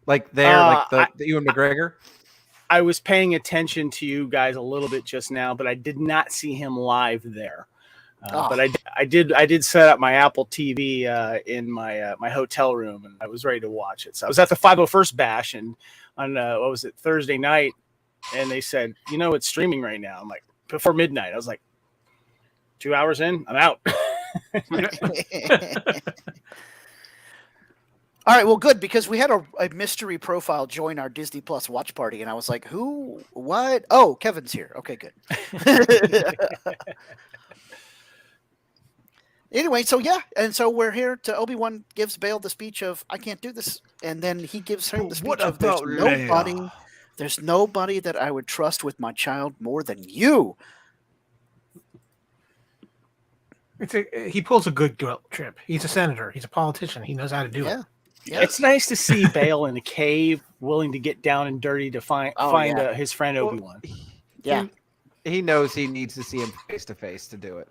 Like there, like the Ewan McGregor? I was paying attention to you guys a little bit just now, but I did not see him live there. But I did set up my Apple TV in my my hotel room, and I was ready to watch it. So I was at the 501st Bash, and on what was it, Thursday night, and they said, it's streaming right now. I'm like, before midnight. I was like, 2 hours in, I'm out. All right, well, good, because we had a mystery profile join our Disney Plus watch party, and I was like, who? What? Oh, Kevin's here. Okay, good. Anyway, so yeah, and so we're here to Obi-Wan gives Bail the speech of "I can't do this," and then he gives her the speech What of about Leia? There's nobody that I would trust with my child more than you. He pulls a good guilt trip. He's a senator. He's a politician. He knows how to do it. Yeah. It's nice to see Bail in a cave, willing to get down and dirty to find his friend Obi-Wan. Yeah, He knows he needs to see him face to face to do it.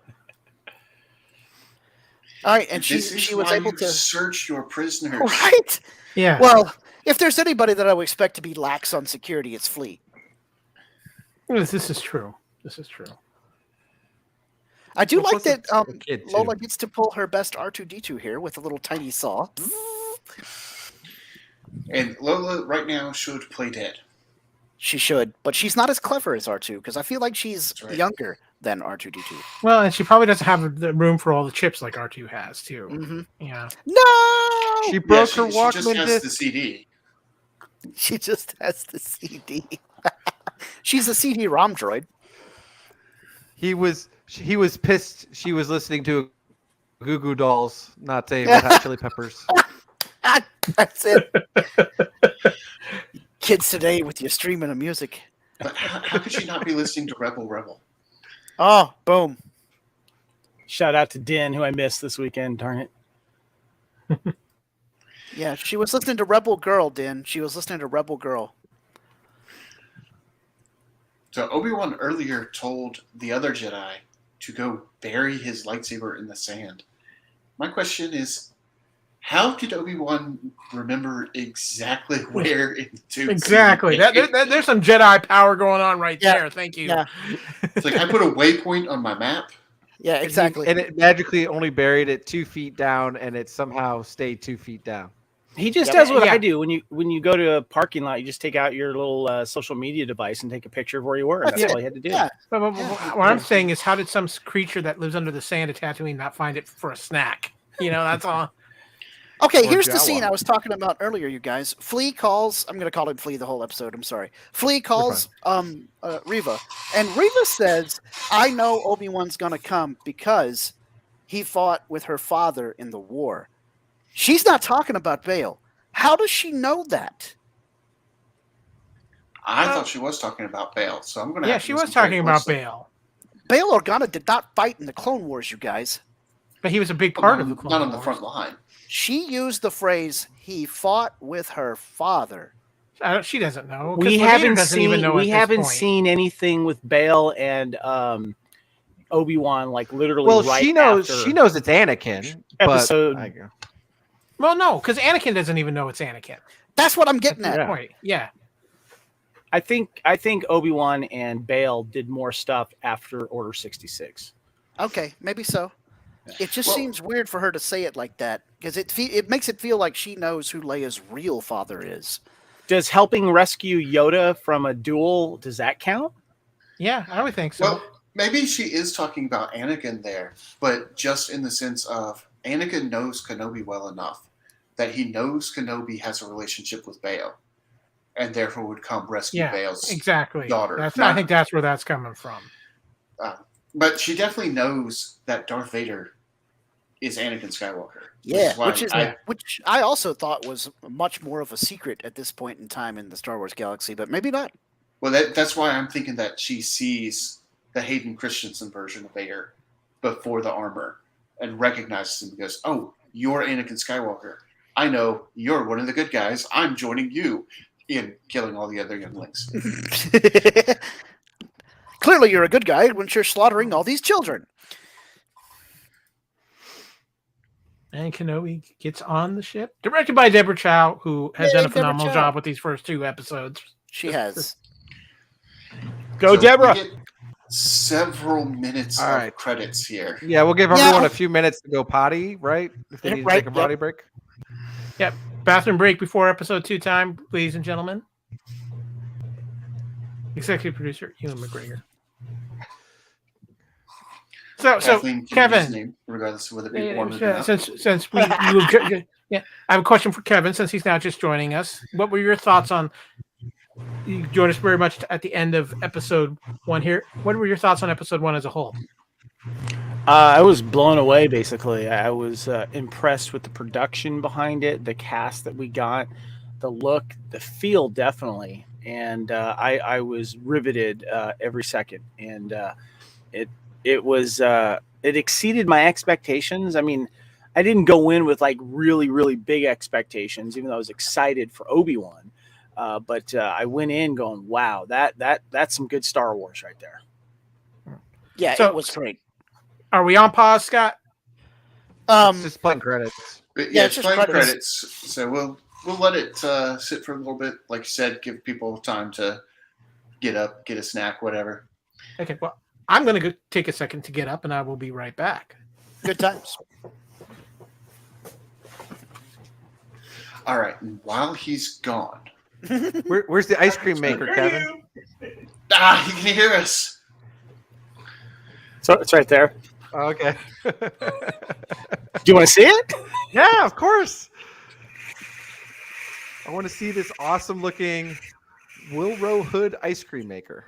all right, and This she is was why able you to search your prisoners. right. Yeah. Well, if there's anybody that I would expect to be lax on security, it's Flea. This is true. This is true. I do Well, like that plus it's a kid, too. Lola gets to pull her best R2-D2 here with a little tiny saw. And Lola right now should play dead. She should, but she's not as clever as R2 because I feel like she's That's right. younger than R2-D2. Well, and she probably doesn't have the room for all the chips like R2 has too. Mm-hmm. Yeah. No, She broke Yeah, her she just Walkman has disc. the CD. she just has the CD. She's a CD-ROM droid. He was pissed. She was listening to Goo Goo Dolls, not a Red Hot Chili Peppers. That's it. Kids today with your streaming of music. But how could she not be listening to Rebel Rebel? Oh, boom. Shout out to Din, who I missed this weekend. Darn it. Yeah, she was listening to Rebel Girl, Din. She was listening to Rebel Girl. So Obi-Wan earlier told the other Jedi to go bury his lightsaber in the sand. My question is, how did Obi-Wan remember exactly where in the Exactly. There's some Jedi power going on right there. Thank you. Yeah. It's like I put a waypoint on my map. Yeah, exactly. And it magically only buried it 2 feet down, and it somehow stayed 2 feet down. He just does what I do. When you go to a parking lot, you just take out your little social media device and take a picture of where you were. And that's all you had to do. Yeah. But what I'm saying is, how did some creature that lives under the sand of Tatooine not find it for a snack? That's all. Okay, Or here's the Jawa. scene I was talking about earlier, you guys. Flea calls. I'm going to call him Flea the whole episode. I'm sorry. Flea calls Reva, and Reva says, "I know Obi-Wan's going to come because he fought with her father in the war." She's not talking about Bail. How does she know that? I thought she was talking about Bail, so I'm going to. Yeah, she was talking about Bail, Bail Organa did not fight in the Clone Wars, you guys. but he was a big part of the Not Clone on the Wars. front line. She used the phrase "he fought with her father." She doesn't know. 'cause We Levina haven't doesn't even seen know at this point. seen anything with Bail and Obi-Wan like literally. Well, right she knows after it's Anakin. episode. But Well, no, because Anakin doesn't even know it's Anakin. That's what I'm getting That's at. the point. Yeah. I think Obi-Wan and Bail did more stuff after Order 66. Okay, maybe so. It just seems weird for her to say it like that because it makes it feel like she knows who Leia's real father is. Does helping rescue Yoda from a duel, does that count? Yeah, I would think so. Well, maybe she is talking about Anakin there, but just in the sense of Anakin knows Kenobi well enough that he knows Kenobi has a relationship with Bail, and therefore would come rescue Bail's exactly. daughter. I think that's where that's coming from. But she definitely knows that Darth Vader is Anakin Skywalker. Yeah, which I also thought was much more of a secret at this point in time in the Star Wars galaxy, but maybe not. Well, that's why I'm thinking that she sees the Hayden Christensen version of Vader before the armor and recognizes him and goes, "Oh, you're Anakin Skywalker. I know you're one of the good guys. I'm joining you in killing all the other younglings." Clearly, you're a good guy when you're slaughtering all these children. And Kenobi gets on the ship, directed by Deborah Chow, who has done a phenomenal job with these first 2 episodes. She has. Go, Deborah. We get several minutes of credits here. Yeah, we'll give everyone a few minutes to go potty, right? If they need to take a potty break. Yep. Bathroom break before episode 2 time, ladies and gentlemen. Executive producer, Ewan McGregor. So Kevin, name, regardless of whether it be wanted or not. since I have a question for Kevin since he's now just joining us. What were your thoughts on? You joined us very much at the end of episode 1 here. What were your thoughts on episode 1 as a whole? I was blown away. Basically, I was impressed with the production behind it, the cast that we got, the look, the feel, definitely, and I was riveted every second, and it exceeded my expectations. I mean, I didn't go in with like really, really big expectations, even though I was excited for Obi-Wan. But I went in going, wow, that's some good Star Wars right there. Yeah, it was great. Are we on pause, Scott? It's just playing credits. Yeah, it's playing credits. So we'll let it sit for a little bit. Like you said, give people time to get up, get a snack, whatever. Okay, well, I'm going to go take a second to get up, and I will be right back. Good times. All right, and while he's gone. Where's the ice cream maker, Kevin? He can hear us. So it's right there. Okay. Do you want to see it? Yeah, of course. I want to see this awesome looking Wilrow Hood ice cream maker.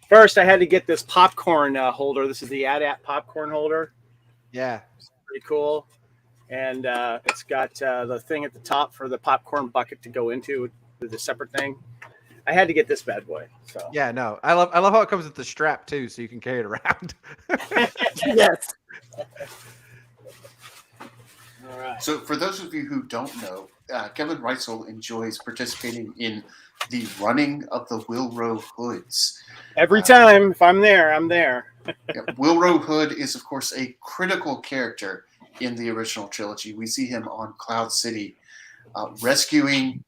First, I had to get this popcorn holder. This is the AT-AT popcorn holder. Yeah. It's pretty cool. And it's got the thing at the top for the popcorn bucket to go into with a separate thing. I had to get this bad boy. So yeah, no, I love how it comes with the strap too, so you can carry it around. Yes. All right. So for those of you who don't know, Kevin Reitzel enjoys participating in the running of the Wilrow Hoods. Every time, if I'm there, I'm there. Wilrow Hood is, of course, a critical character in the original trilogy. We see him on Cloud City rescuing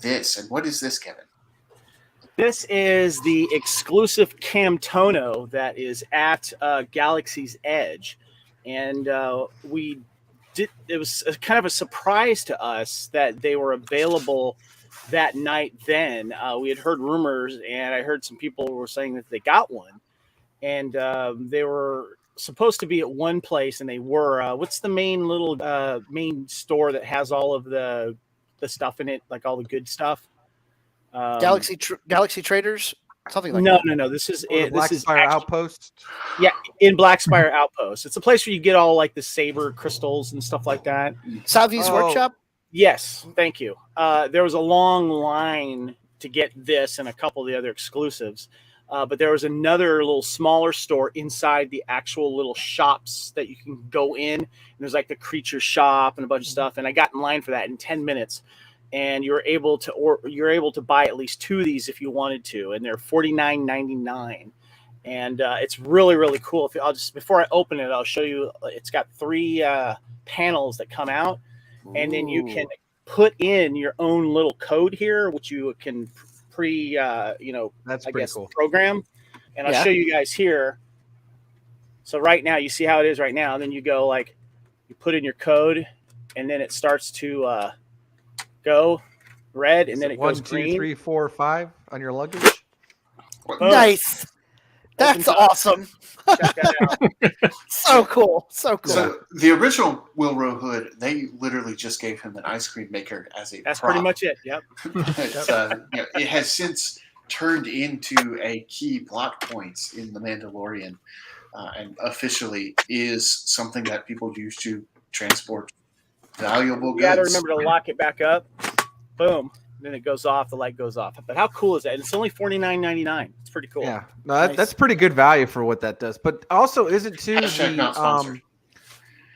this. And what is this, Kevin? This is the exclusive Camtono that is at Galaxy's Edge. And it was kind of a surprise to us that they were available that night then. We had heard rumors, and I heard some people were saying that they got one. And they were supposed to be at one place, and they were. What's the main little main store that has all of the stuff in it, like all the good stuff? Galaxy Traders, something like that. that. No. This is it. Blackspire Outpost. Yeah, in Blackspire Outpost. It's a place where you get all like the saber crystals and stuff like that. Savi's Workshop. Yes, thank you. There was a long line to get this and a couple of the other exclusives. But there was another little smaller store inside the actual little shops that you can go in. And there's like the creature shop and a bunch of stuff. And I got in line for that in 10 minutes. And you're able to buy at least 2 of these if you wanted to. And they're $49.99. And it's really, really cool. Before I open it, I'll show you. It's got 3 panels that come out. Ooh. And then you can put in your own little code here, which you can that's I guess cool. Program. And I'll show you guys here. So right now, you see how it is right now. And then you go you put in your code, and then it starts to go. red, and then it goes 1, 2, green. 3, 4, 5 on your luggage. Boom. Nice. That's Opens up. awesome. Check that out. So cool. So cool. So the original Wilbur Hood, they literally just gave him an ice cream maker as a That's prop. pretty much it. Yep. But, it has since turned into a key plot point in The Mandalorian, and officially is something that people use to transport valuable goods. You got to remember to lock it back up. Boom. Then it goes off. The light goes off. But how cool is that? And it's only $49.99. It's pretty cool. Yeah, no, that's pretty good value for what that does. But also, isn't not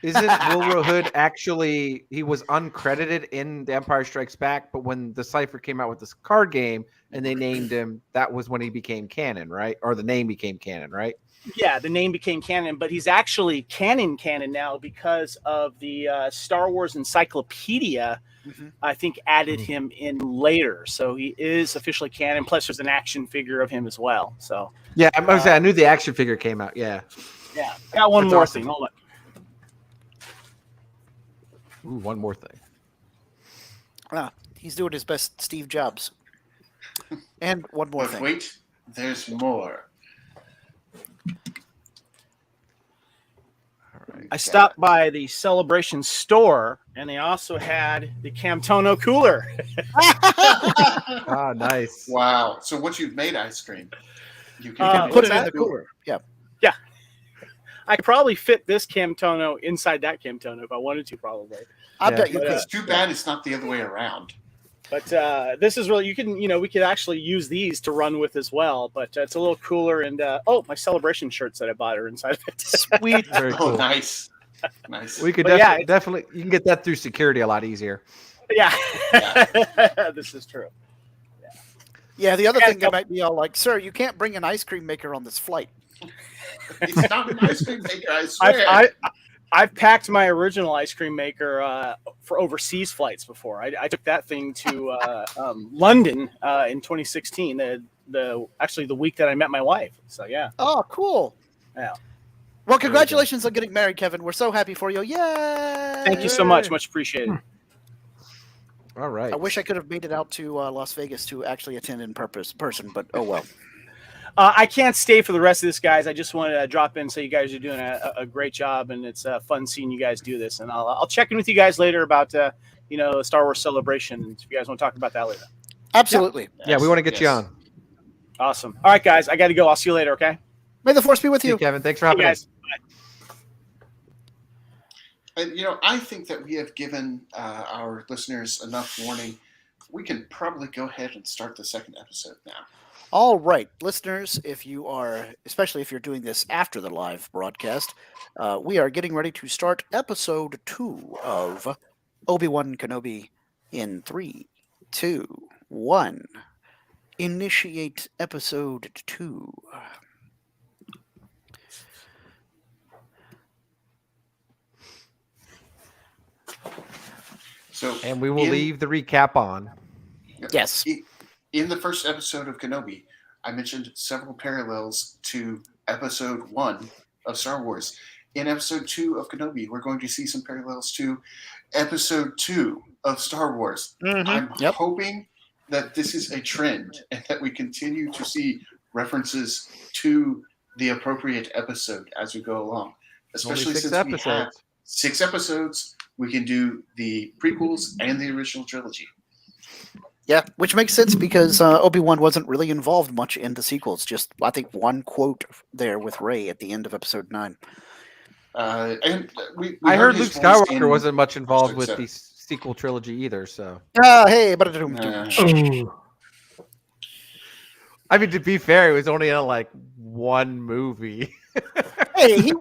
isn't Wilbur Hood actually, he was uncredited in The Empire Strikes Back, but when the Cypher came out with this card game and they named him, that was when he became canon, right? Or the name became canon, right? Yeah, the name became canon, but he's actually canon now because of the Star Wars Encyclopedia. I think added him in later, so he is officially canon. Plus, there's an action figure of him as well. So yeah, I knew the action figure came out. Yeah. I got one That's more awesome. thing. Hold on. Ooh, one more thing. He's doing his best Steve Jobs. And one more But thing. wait, there's more. All right. I stopped by the Celebration store, and they also had the Camtono cooler. Ah, nice. Wow. So once you've made ice cream, you You can can what's put it in that? the cooler. Yeah. I could probably fit this Camtono inside that Camtono if I wanted to, probably. I Yeah. bet you But, could. It's too bad it's not the other way around. But this is really, we could actually use these to run with as well. But it's a little cooler. And my Celebration shirts that I bought are inside of it. Sweet. Very Oh, cool. nice. Nice. We could But yeah, definitely, you can get that through security a lot easier. Yeah, this is true. Yeah, the other Yeah, thing they might be all like, sir, you can't bring an ice cream maker on this flight. It's not an ice cream maker, I swear. I've packed my original ice cream maker for overseas flights before. I took that thing to London in 2016. The week that I met my wife. So yeah. Oh, cool. Yeah. Well, congratulations on getting married, Kevin. We're so happy for you. Yay! Thank you so much. Much appreciated. All right. I wish I could have made it out to Las Vegas to actually attend in person, but oh well. I can't stay for the rest of this, guys. I just wanted to drop in and say you guys are doing a great job, and it's fun seeing you guys do this. And I'll check in with you guys later about the Star Wars Celebration. If you guys want to talk about that later. Absolutely. Yeah, we want to get you on. Awesome. All right, guys. I got to go. I'll see you later. Okay. May the force be with See you. you, Kevin. Thanks for Hey, having guys. us. And, I think that we have given our listeners enough warning. We can probably go ahead and start the second episode now. All right, listeners, especially if you're doing this after the live broadcast, we are getting ready to start episode 2 of Obi-Wan Kenobi in 3, 2, 1. Initiate episode 2. So, And we will leave the recap on. Yes. In the first episode of Kenobi, I mentioned several parallels to episode 1 of Star Wars. In episode 2 of Kenobi, we're going to see some parallels to episode 2 of Star Wars. I'm hoping that this is a trend and that we continue to see references to the appropriate episode as we go along. Especially Only 6 since we have episodes. 6 episodes, we can do the prequels and the original trilogy. Yeah, which makes sense because Obi-Wan wasn't really involved much in the sequels. Just, I think, one quote there with Rey at the end of episode 9. And we I heard his Luke voice Skywalker in wasn't much involved episode with the sequel trilogy either. So, Hey, but I mean, to be fair, it was only in like one movie. hey, he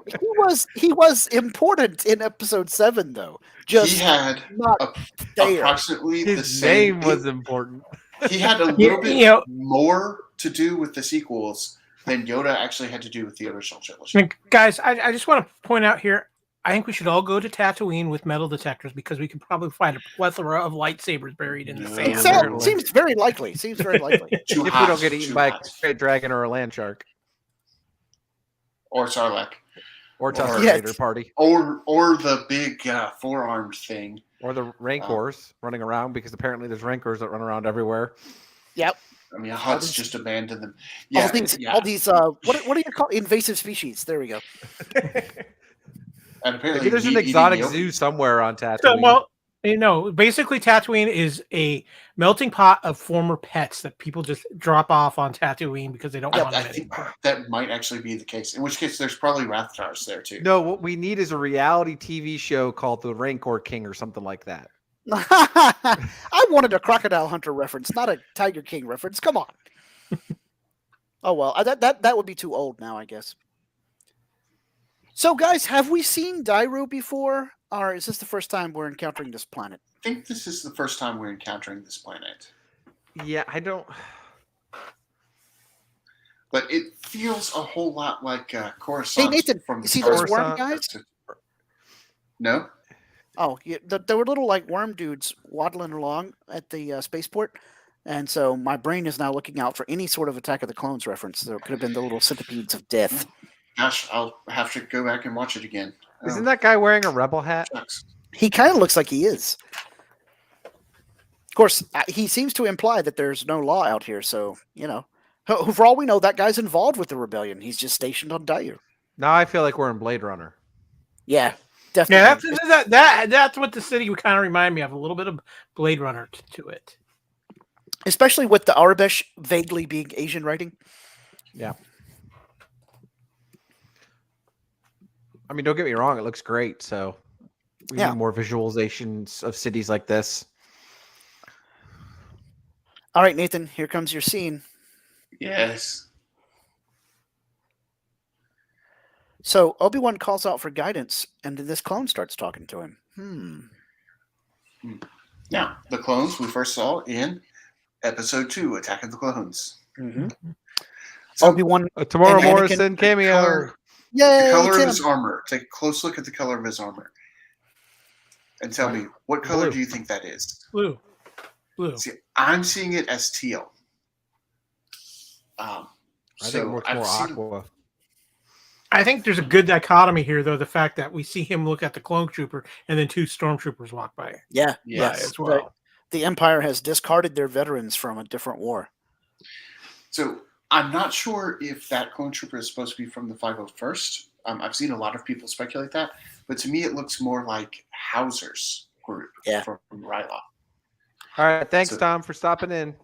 was important in episode 7 though. Just he had not there. approximately the His same. name was important. He had a little bit more to do with the sequels than Yoda actually had to do with the original trilogy. Guys, I just want to point out here, I think we should all go to Tatooine with metal detectors because we could probably find a plethora of lightsabers buried in the sand. Seems very likely. Too If we hot, don't get eaten too by a hot. great dragon or a land shark Or Sarlacc. or Tusken Yes. Raider party. Or the big forearmed thing Or the Rancors running around, because apparently there's Rancors that run around everywhere. Yep. I mean, Hutt's just abandoned them. All Yeah, these, yeah. all these. What are you called? Invasive species. There we go. And apparently Maybe there's an meat-eating exotic zoo yogis. somewhere on So, Tatooine. well, basically Tatooine is a melting pot of former pets that people just drop off on Tatooine because they don't want I them think anymore. that might actually be the case. In which case, there's probably Rathars there too. No, what we need is a reality TV show called The Rancor King or something like that. I wanted a Crocodile Hunter reference, not a Tiger King reference. Come on. Oh well, that would be too old now, I guess. So, guys, have we seen Dairu before, or is this the first time we're encountering this planet? I think this is the first time we're encountering this planet. Yeah, I don't. But it feels a whole lot like Coruscant. Hey, Nathan, from you see Star those Wars worm Coruscant. guys? No? Oh, yeah, there were little like worm dudes waddling along at the spaceport, and so my brain is now looking out for any sort of Attack of the Clones reference. There could have been the little centipedes of death. Gosh, I'll have to go back and watch it again. Isn't that guy wearing a rebel hat? Shucks. He kind of looks like he is. Of course, he seems to imply that there's no law out here, so, for all we know, that guy's involved with the rebellion. He's just stationed on Dairu. Now I feel like we're in Blade Runner. Yeah, Yeah, definitely. that's what the city would kind of remind me of. A little bit of Blade Runner to it. Especially with the Arabesh vaguely being Asian writing. Yeah. I mean, don't get me wrong, it looks great. So we need more visualizations of cities like this. All right, Nathan, here comes your scene. Yes. So Obi-Wan calls out for guidance, and then this clone starts talking to him. Now, the clones we first saw in Episode 2, Attack of the Clones. Mm-hmm. So, Obi-Wan, Tomorrow and Morrison cameo. color, yay! the color of Tim. his armor. Take a close look at the color of his armor. And tell me, what color Blue. do you think that is? Blue. See, I'm seeing it as teal. I think it's more aqua. I think there's a good dichotomy here, though. The fact that we see him look at the clone trooper and then two stormtroopers walk by. Yeah, Yes. as well. The Empire has discarded their veterans from a different war. So I'm not sure if that clone trooper is supposed to be from the 501st. I've seen a lot of people speculate that, but to me it looks more like Hauser's group from Ryloth. All right, thanks, Tom, for stopping in.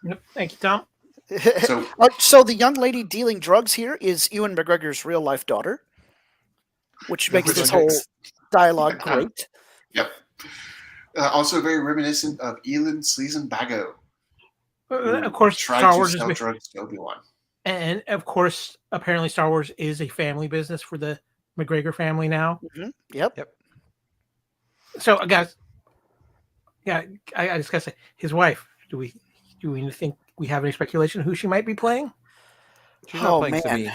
Yep. Thank you, Tom. So the young lady dealing drugs here is Ewan McGregor's real life daughter, which makes this whole dialogue great. Yep. Also very reminiscent of Elin Sleazen-Bago. Of course, tried Star to Wars sell is, drugs to Obi-Wan. and of course, apparently, Star Wars is a family business for the McGregor family now. Mm-hmm. Yep. So, guys, I just gotta say, his wife. Do we think we have any speculation who she might be playing? She's not playing Sabine.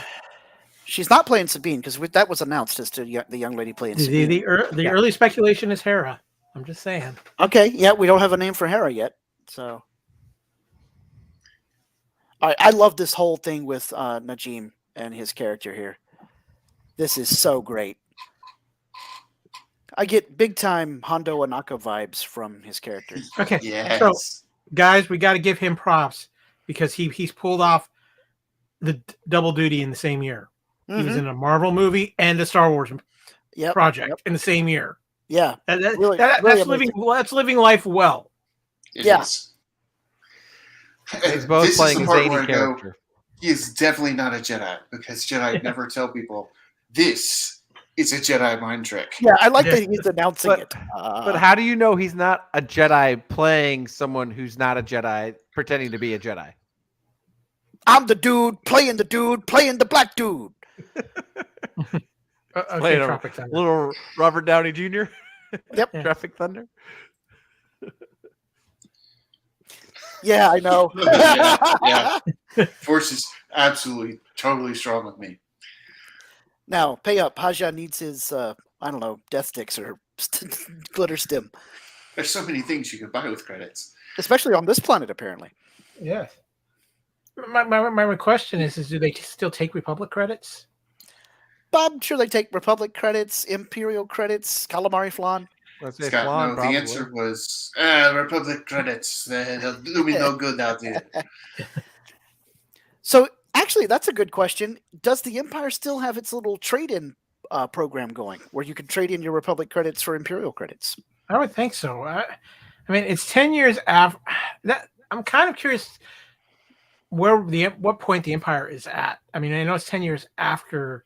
She's not playing Sabine because that was announced as to the young lady playing Sabine. The early speculation is Hera. I'm just saying. Okay, yeah, we don't have a name for Hera yet, so. I love this whole thing with Najim and his character here. This is so great. I get big time Hondo Anaka vibes from his character. Okay, Yes. so guys, we got to give him props because he's pulled off the double duty in the same year. Mm-hmm. He was in a Marvel movie and a Star Wars project in the same year. Yeah, that's living life well. It is. He's both This is playing the a part zany where I go, character. he is definitely not a Jedi because Jedi never tell people this is a Jedi mind trick. Yeah, I like that he's announcing it. But how do you know he's not a Jedi playing someone who's not a Jedi pretending to be a Jedi? I'm the dude playing the black dude. Playing a little Robert Downey Jr. Yep. Tropic Thunder. Yeah, I know. yeah. Force is absolutely, totally strong with me. Now, pay up. Haja needs his, death sticks or glitter stim. There's so many things you can buy with credits. Especially on this planet, apparently. Yeah. My question is do they still take Republic credits? I'm sure they take Republic credits, Imperial credits, calamari flan. Let's say Scott, flan, no, probably. the answer was Republic credits. They'll do me no good out there. So actually, that's a good question. Does the Empire still have its little trade-in program going, where you can trade in your Republic credits for Imperial credits? I would think so. I mean, it's 10 years after that. I'm kind of curious what point the Empire is at. I mean, I know it's 10 years after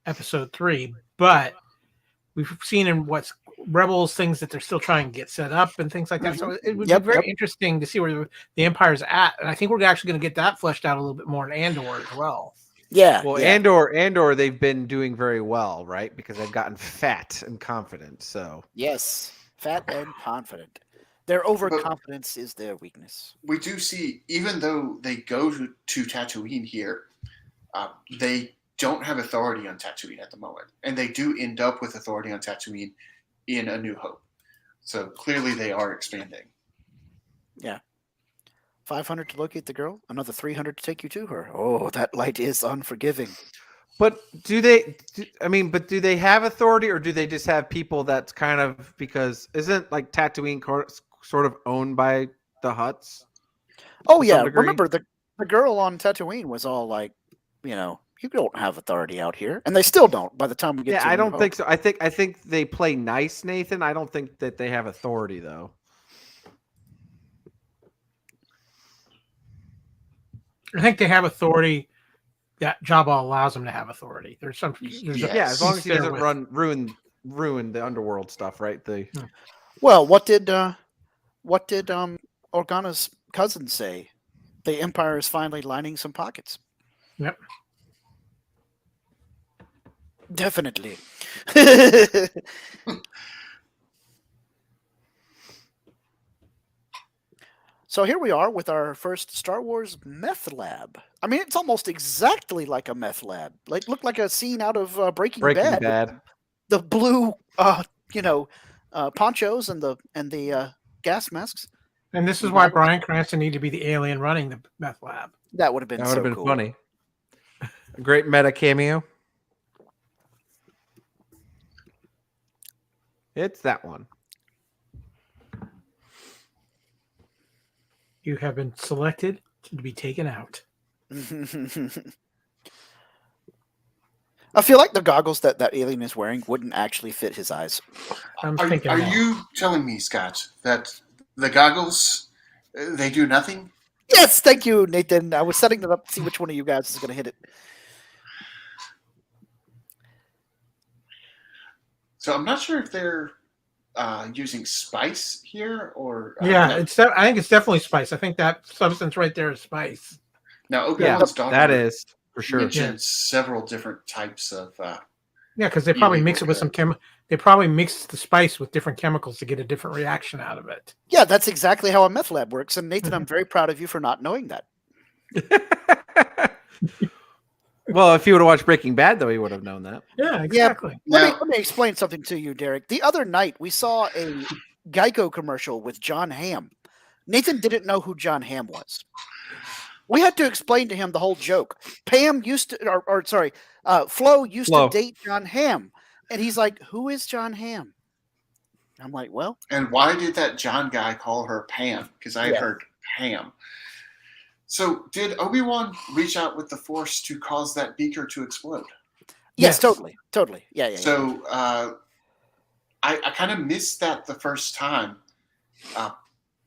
Episode 3, but we've seen in what's Rebels things that they're still trying to get set up and things like that. So it would be very interesting to see where the Empire's at, and I think we're actually going to get that fleshed out a little bit more in Andor as well. Yeah. Well, yeah. Andor, they've been doing very well, right? Because they've gotten fat and confident. So Yes, fat and confident. Their overconfidence is their weakness. We do see, even though they go to Tatooine here, they don't have authority on Tatooine at the moment, and they do end up with authority on Tatooine in A New Hope. So clearly, they are expanding. Yeah. 500 to locate the girl, another 300 to take you to her. Oh, that light is unforgiving. But do they have authority, or do they just have people that's kind of, because isn't like Tatooine sort of owned by the Hutts? Oh yeah, remember the girl on Tatooine was all like, you don't have authority out here, and they still don't. By the time we get to I don't think so. I think they play nice, Nathan. I don't think that they have authority though. I think they have authority. That Jabba allows them to have authorgana. As long as he doesn't ruin the underworld stuff, right? Well, what did Organa's cousin say? The Empire is finally lining some pockets. Yep. Definitely. So here we are with our first Star Wars meth lab. I mean, it's almost exactly like a meth lab. Like, looked like a scene out of Breaking Bad. The blue, ponchos and the gas masks. And this is why Bryan Cranston needed to be the alien running the meth lab. That would have been cool. Funny. A great meta cameo. It's that one. You have been selected to be taken out. I feel like the goggles that alien is wearing wouldn't actually fit his eyes. Are you telling me, Scott, that the goggles, they do nothing? Yes, thank you, Nathan. I was setting it up to see which one of you guys is going to hit it. So I'm not sure if they're using spice here or... I think it's definitely spice. I think that substance right there is spice. Now, Obi-Wan's daughter... That is, for sure. Mentioned several different types of... because they probably mix it with some They probably mix the spice with different chemicals to get a different reaction out of it. Yeah, that's exactly how a meth lab works. And Nathan, I'm very proud of you for not knowing that. Well, if he would have watched Breaking Bad, though, he would have known that. Yeah, exactly. Let me explain something to you, Derek. The other night, we saw a Geico commercial with John Hamm. Nathan didn't know who John Hamm was. We had to explain to him the whole joke. Flo used to date John Hamm. And he's like, who is John Hamm? I'm like, well. And why did that John guy call her Pam? Because I heard Pam. So did Obi-Wan reach out with the Force to cause that beaker to explode? Yes. Totally. Yeah. So I kind of missed that the first time.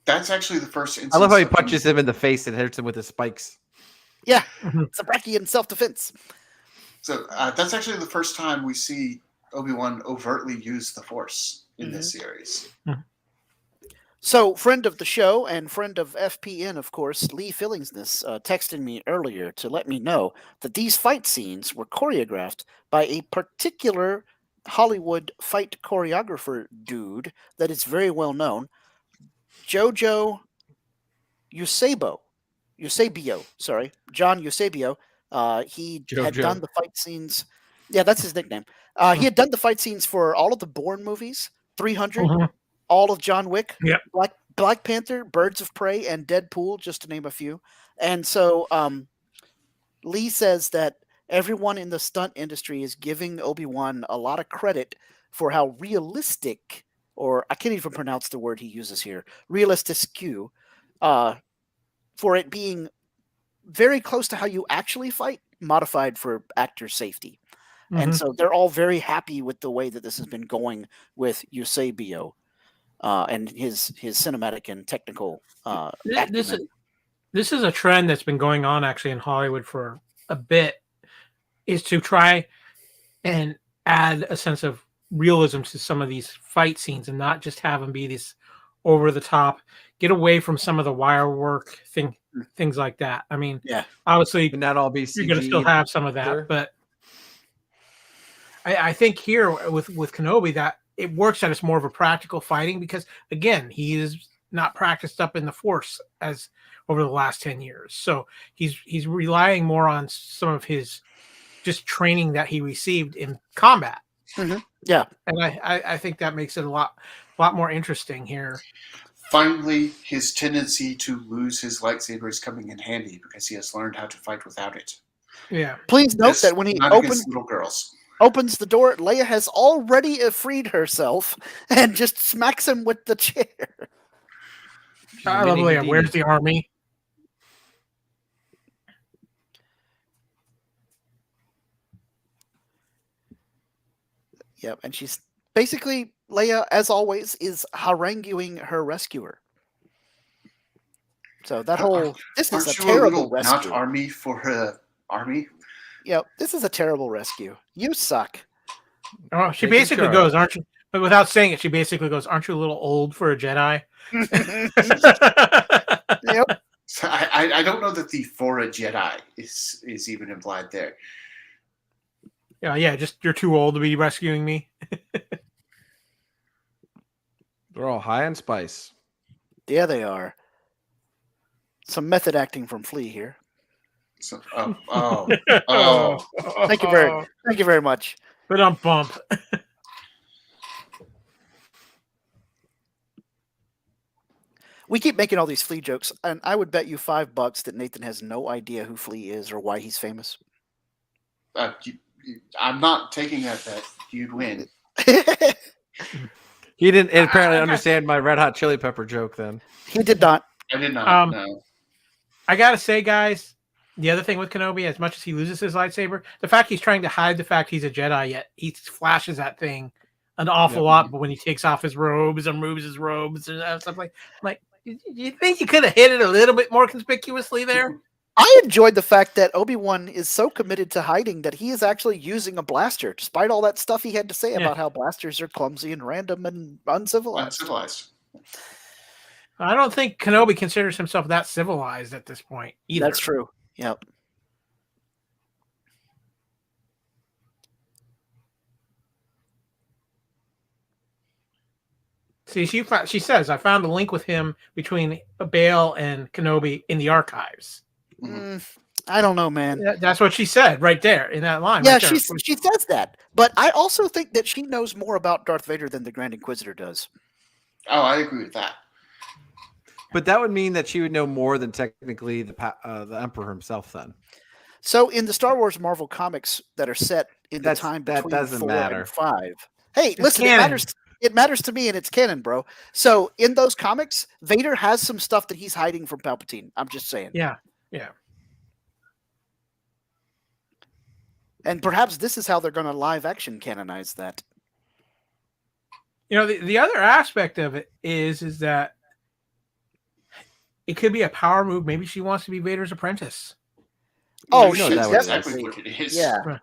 That's actually the first instance. I love how he punches him in the face and hits him with his spikes. Yeah, it's a Brachian self-defense. So that's actually the first time we see Obi-Wan overtly use the Force in this series. Mm-hmm. So, friend of the show and friend of FPN, of course, Lee Fillingsness, texted me earlier to let me know that these fight scenes were choreographed by a particular Hollywood fight choreographer dude that is very well known, John Eusebio. He had done the fight scenes. Yeah, that's his nickname. He had done the fight scenes for all of the Bourne movies, 300, all of John Wick, Black Panther, Birds of Prey, and Deadpool, just to name a few. And so Lee says that everyone in the stunt industry is giving Obi-Wan a lot of credit for how realistic or I can't even pronounce the word he uses here, realistisque, for it being very close to how you actually fight, modified for actor safety. And so they're all very happy with the way that this has been going with Eusebio and his cinematic and technical acumen. This is a trend that's been going on actually in Hollywood for a bit, is to try and add a sense of realism to some of these fight scenes and not just have them be this over the top, get away from some of the wire work things like that. I mean, obviously not all be you're going to still have some of that, but I think here with Kenobi that it works that it's more of a practical fighting because again, he is not practiced up in the Force as over the last 10 years. So he's relying more on some of his just training that he received in combat. Yeah. And I think that makes it a lot more interesting here. Finally, his tendency to lose his lightsaber is coming in handy because he has learned how to fight without it. Yeah. Please note that when he little girls. opens the door, Leia has already freed herself and just smacks him with the chair. I love Leia. Where's the army? Yep, and she's basically, Leia, as always, is haranguing her rescuer. So that whole, this is a terrible rescue. Not army for her army? Yep, this is a terrible rescue. You suck. Oh, she basically goes, aren't you? But without saying it, she basically goes, aren't you a little old for a Jedi? Yep. So I don't know that the for a Jedi is even implied there. Yeah, just you're too old to be rescuing me. They're all high on spice. Yeah, they are. Some method acting from Flea here. So, Thank you very much. But I'm bump. We keep making all these Flea jokes, and I would bet you $5 that Nathan has no idea who Flea is or why he's famous. I'm not taking that bet. You'd win. He didn't apparently understand my Red Hot Chili Pepper joke then. He did not. I did not. No. I gotta say, guys, the other thing with Kenobi, as much as he loses his lightsaber, the fact he's trying to hide the fact he's a Jedi, yet he flashes that thing an awful lot. But when he takes off his robes and removes his robes and stuff like, you think you could have hit it a little bit more conspicuously there? I enjoyed the fact that Obi-Wan is so committed to hiding that he is actually using a blaster, despite all that stuff he had to say about how blasters are clumsy and random and uncivilized. I don't think Kenobi considers himself that civilized at this point either. That's true. Yep. See, she says, I found a link with him between Bail and Kenobi in the archives. I don't know, man. That's what she said right there in that line. Yeah, right she says that. But I also think that she knows more about Darth Vader than the Grand Inquisitor does. Oh, I agree with that. But that would mean that she would know more than technically the Emperor himself then. So in the Star Wars Marvel comics that are set in the time between 4 and 5. Hey, listen, it matters to me and it's canon, bro. So in those comics, Vader has some stuff that he's hiding from Palpatine. I'm just saying. Yeah. And perhaps this is how they're going to live action canonize that. You know, the other aspect of it is that it could be a power move. Maybe she wants to be Vader's apprentice. Oh, that's exactly what it is. Yeah.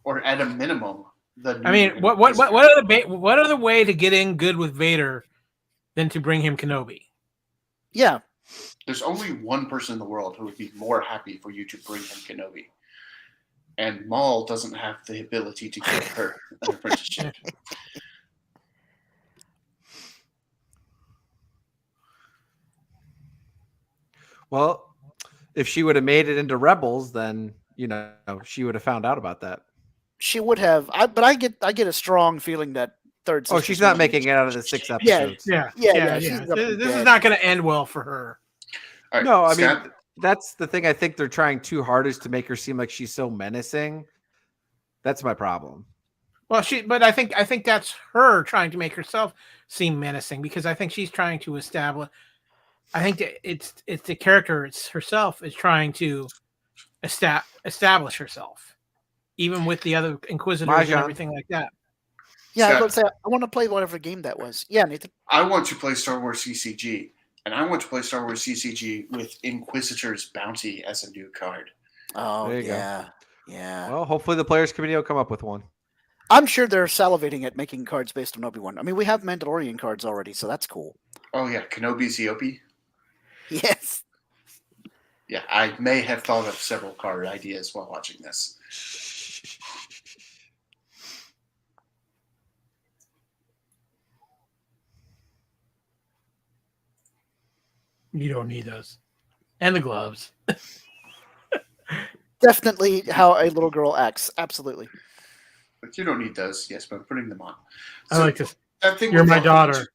Or at a minimum, I mean, what other way to get in good with Vader than to bring him Kenobi? Yeah. There's only one person in the world who would be more happy for you to bring him Kenobi. And Maul doesn't have the ability to give her an apprenticeship. Well, if she would have made it into Rebels, then she would have found out about that. She would have, but I get a strong feeling that third. Oh, she's not making it out of the 6 episodes. Yeah. This is not going to end well for her. Right, no, I mean that's the thing. I think they're trying too hard is to make her seem like she's so menacing. That's my problem. Well, but I think that's her trying to make herself seem menacing because I think she's trying to establish. I think that it's the character, it's herself is trying to establish herself, even with the other Inquisitors and Mahjong. everything like that. Yeah, I was Scott, about to say I want to play whatever game that was. Yeah, Nathan. I want to play Star Wars CCG, and I want to play Star Wars CCG with Inquisitor's Bounty as a new card. Oh There you go. yeah, yeah. Well, hopefully the players committee will come up with one. I'm sure they're salivating at making cards based on Obi-Wan. I mean, we have Mandalorian cards already, so that's cool. Oh yeah, Kenobi Ziopi. Yes. Yeah, I may have thought of several card ideas while watching this. You don't need those, and the gloves. Definitely how a little girl acts. Absolutely. But you don't need those. Yes, but I'm putting them on. I like this. That thing You're with my a whole bunch daughter.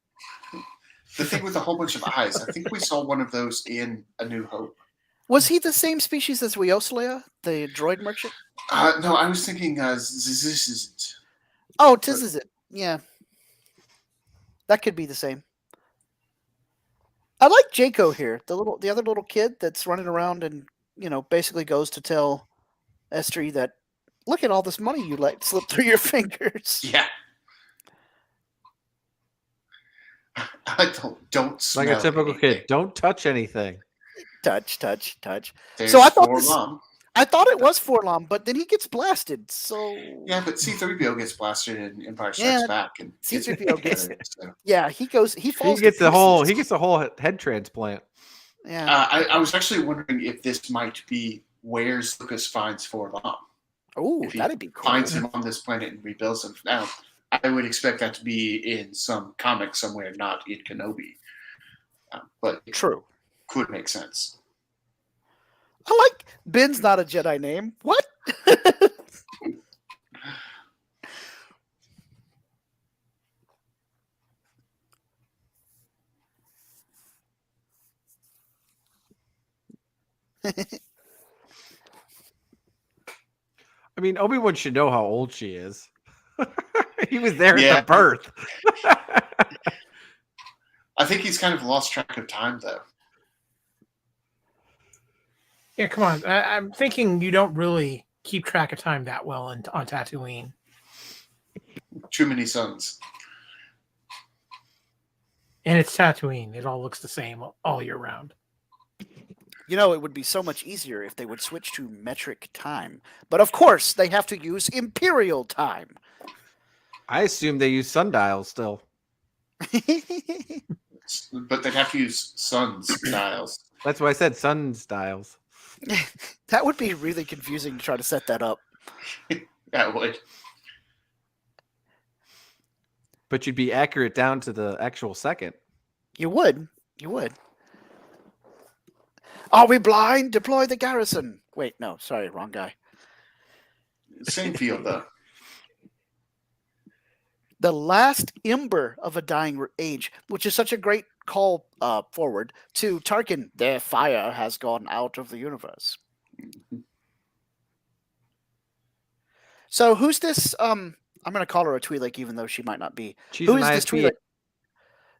the thing with a whole bunch of eyes. I think we saw one of those in A New Hope. Was he the same species as Leia, the droid merchant? No, I was thinking this isn't. Oh, tis is it? Yeah. That could be the same. I like Jaco here, the other little kid that's running around and basically goes to tell Estrie that look at all this money you let slip through your fingers. Yeah. I don't smell Like a typical anything. kid. Don't touch anything. Touch. There's So I thought I thought it was Forlom, but then he gets blasted. So Yeah, but C-3PO gets blasted in Empire Strikes Yeah, Back, and C-3PO gets better, so. yeah, he falls. He to gets the whole pieces. head transplant. Yeah. I was actually wondering if this might be where Lucas finds Forlom. Oh, If he that'd be cool. finds him on this planet and rebuilds him. Now, I would expect that to be in some comic somewhere, not in Kenobi. But it True. could make sense. I like Ben's not a Jedi name. What? I mean, Obi-Wan should know how old she is. He was there Yeah. at the birth. I think he's kind of lost track of time, though. Yeah, come on. I'm thinking you don't really keep track of time that well on Tatooine. Too many suns. And it's Tatooine. It all looks the same all year round. It would be so much easier if they would switch to metric time. But of course, they have to use imperial time. I assume they use sundials still. But they'd have to use suns dials. That's why I said sundials. That would be really confusing to try to set that up. That would. But you'd be accurate down to the actual second. You would. Are we blind? Deploy the garrison. Wait, no, sorry, wrong guy. Same field, though. The last ember of a dying age, which is such a great call forward to Tarkin. Their fire has gone out of the universe. So who's this? I'm going to call her a Twi'lek, even though she might not be. She's Who an is this ISP. Twi'lek?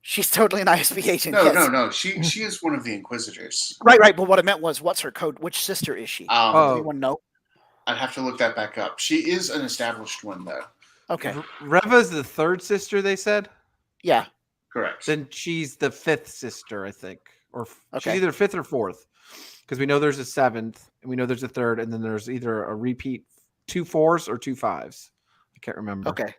She's totally an ISB agent. No, yes. no. She is one of the Inquisitors. Right. But what I meant was, what's her code? Which sister is she? Does Oh. anyone know? I'd have to look that back up. She is an established one, though. Okay. Reva's the third sister, they said. Yeah. Correct. Then she's the fifth sister, I think. Or Okay. she's either fifth or fourth. Because we know there's a seventh, and we know there's a third, and then there's either a repeat 2 4s or 2 5s. I can't remember. Okay.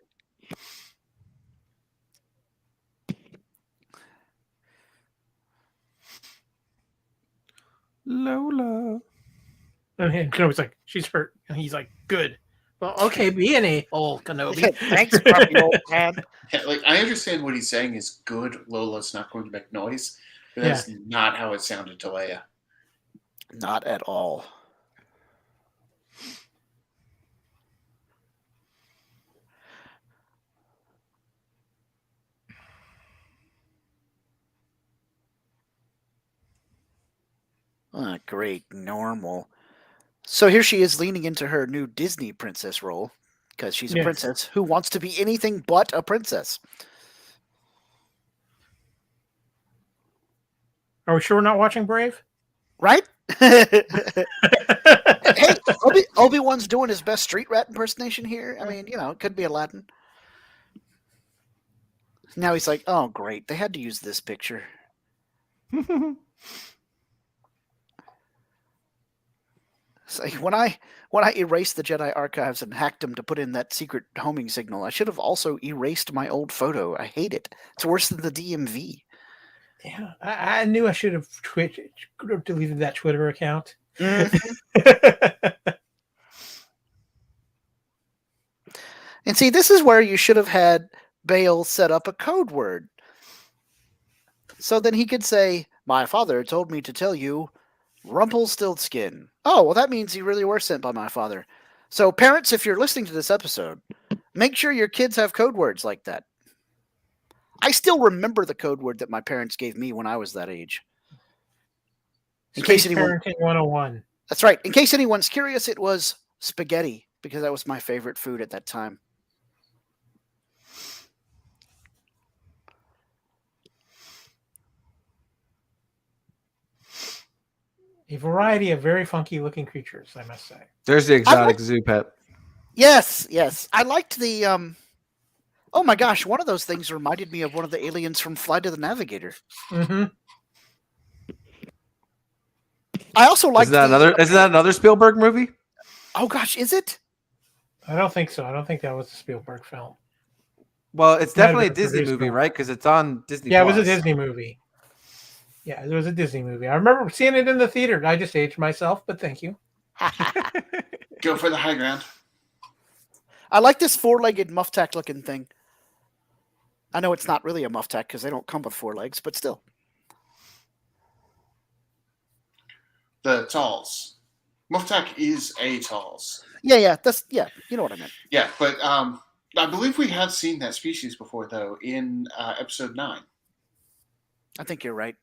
Lola. And Kenobi's like, she's hurt. And he's like, good. Well, okay, be an a-hole, Kenobi. Thanks, puppy old man. Yeah, I understand what he's saying is good. Lola's not going to make noise, but that's not how it sounded to Leia. Not at all. Great, normal. So here she is leaning into her new Disney princess role. because she's a princess who wants to be anything but a princess. Are we sure we're not watching Brave? Right? Hey, Obi-Wan's doing his best street rat impersonation here. I mean, it could be Aladdin. Now he's like, oh, great. They had to use this picture. So when I erased the Jedi archives and hacked them to put in that secret homing signal, I should have also erased my old photo. I hate it. It's worse than the DMV. Yeah, I knew I should have deleted that Twitter account. Mm-hmm. And see, this is where you should have had Bale set up a code word. So then he could say, my father told me to tell you Rumpelstiltskin. Oh, well, that means you really were sent by my father. So parents, if you're listening to this episode, make sure your kids have code words like that. I still remember the code word that my parents gave me when I was that age. In case Parenting 101. That's right. In case anyone's curious, it was spaghetti, because that was my favorite food at that time. A variety of very funky looking creatures, I must say. There's the exotic zoo pet. Yes. I liked the oh my gosh, one of those things reminded me of one of the aliens from Flight of the Navigator. Mm-hmm. I also liked Is that another Spielberg movie? Oh gosh, is it? I don't think so. I don't think that was a Spielberg film. Well, it's definitely a Disney movie, right? Because it's on Disney+. Yeah, it was a Disney movie. Yeah, it was a Disney movie. I remember seeing it in the theater. I just aged myself, but thank you. Go for the high ground. I like this four-legged muff-tack looking thing. I know it's not really a muff-tack because they don't come with 4 legs, but still. The talls. Muff-tack is a talls. Yeah, you know what I meant. Yeah, but I believe we have seen that species before, though, in episode 9. I think you're right.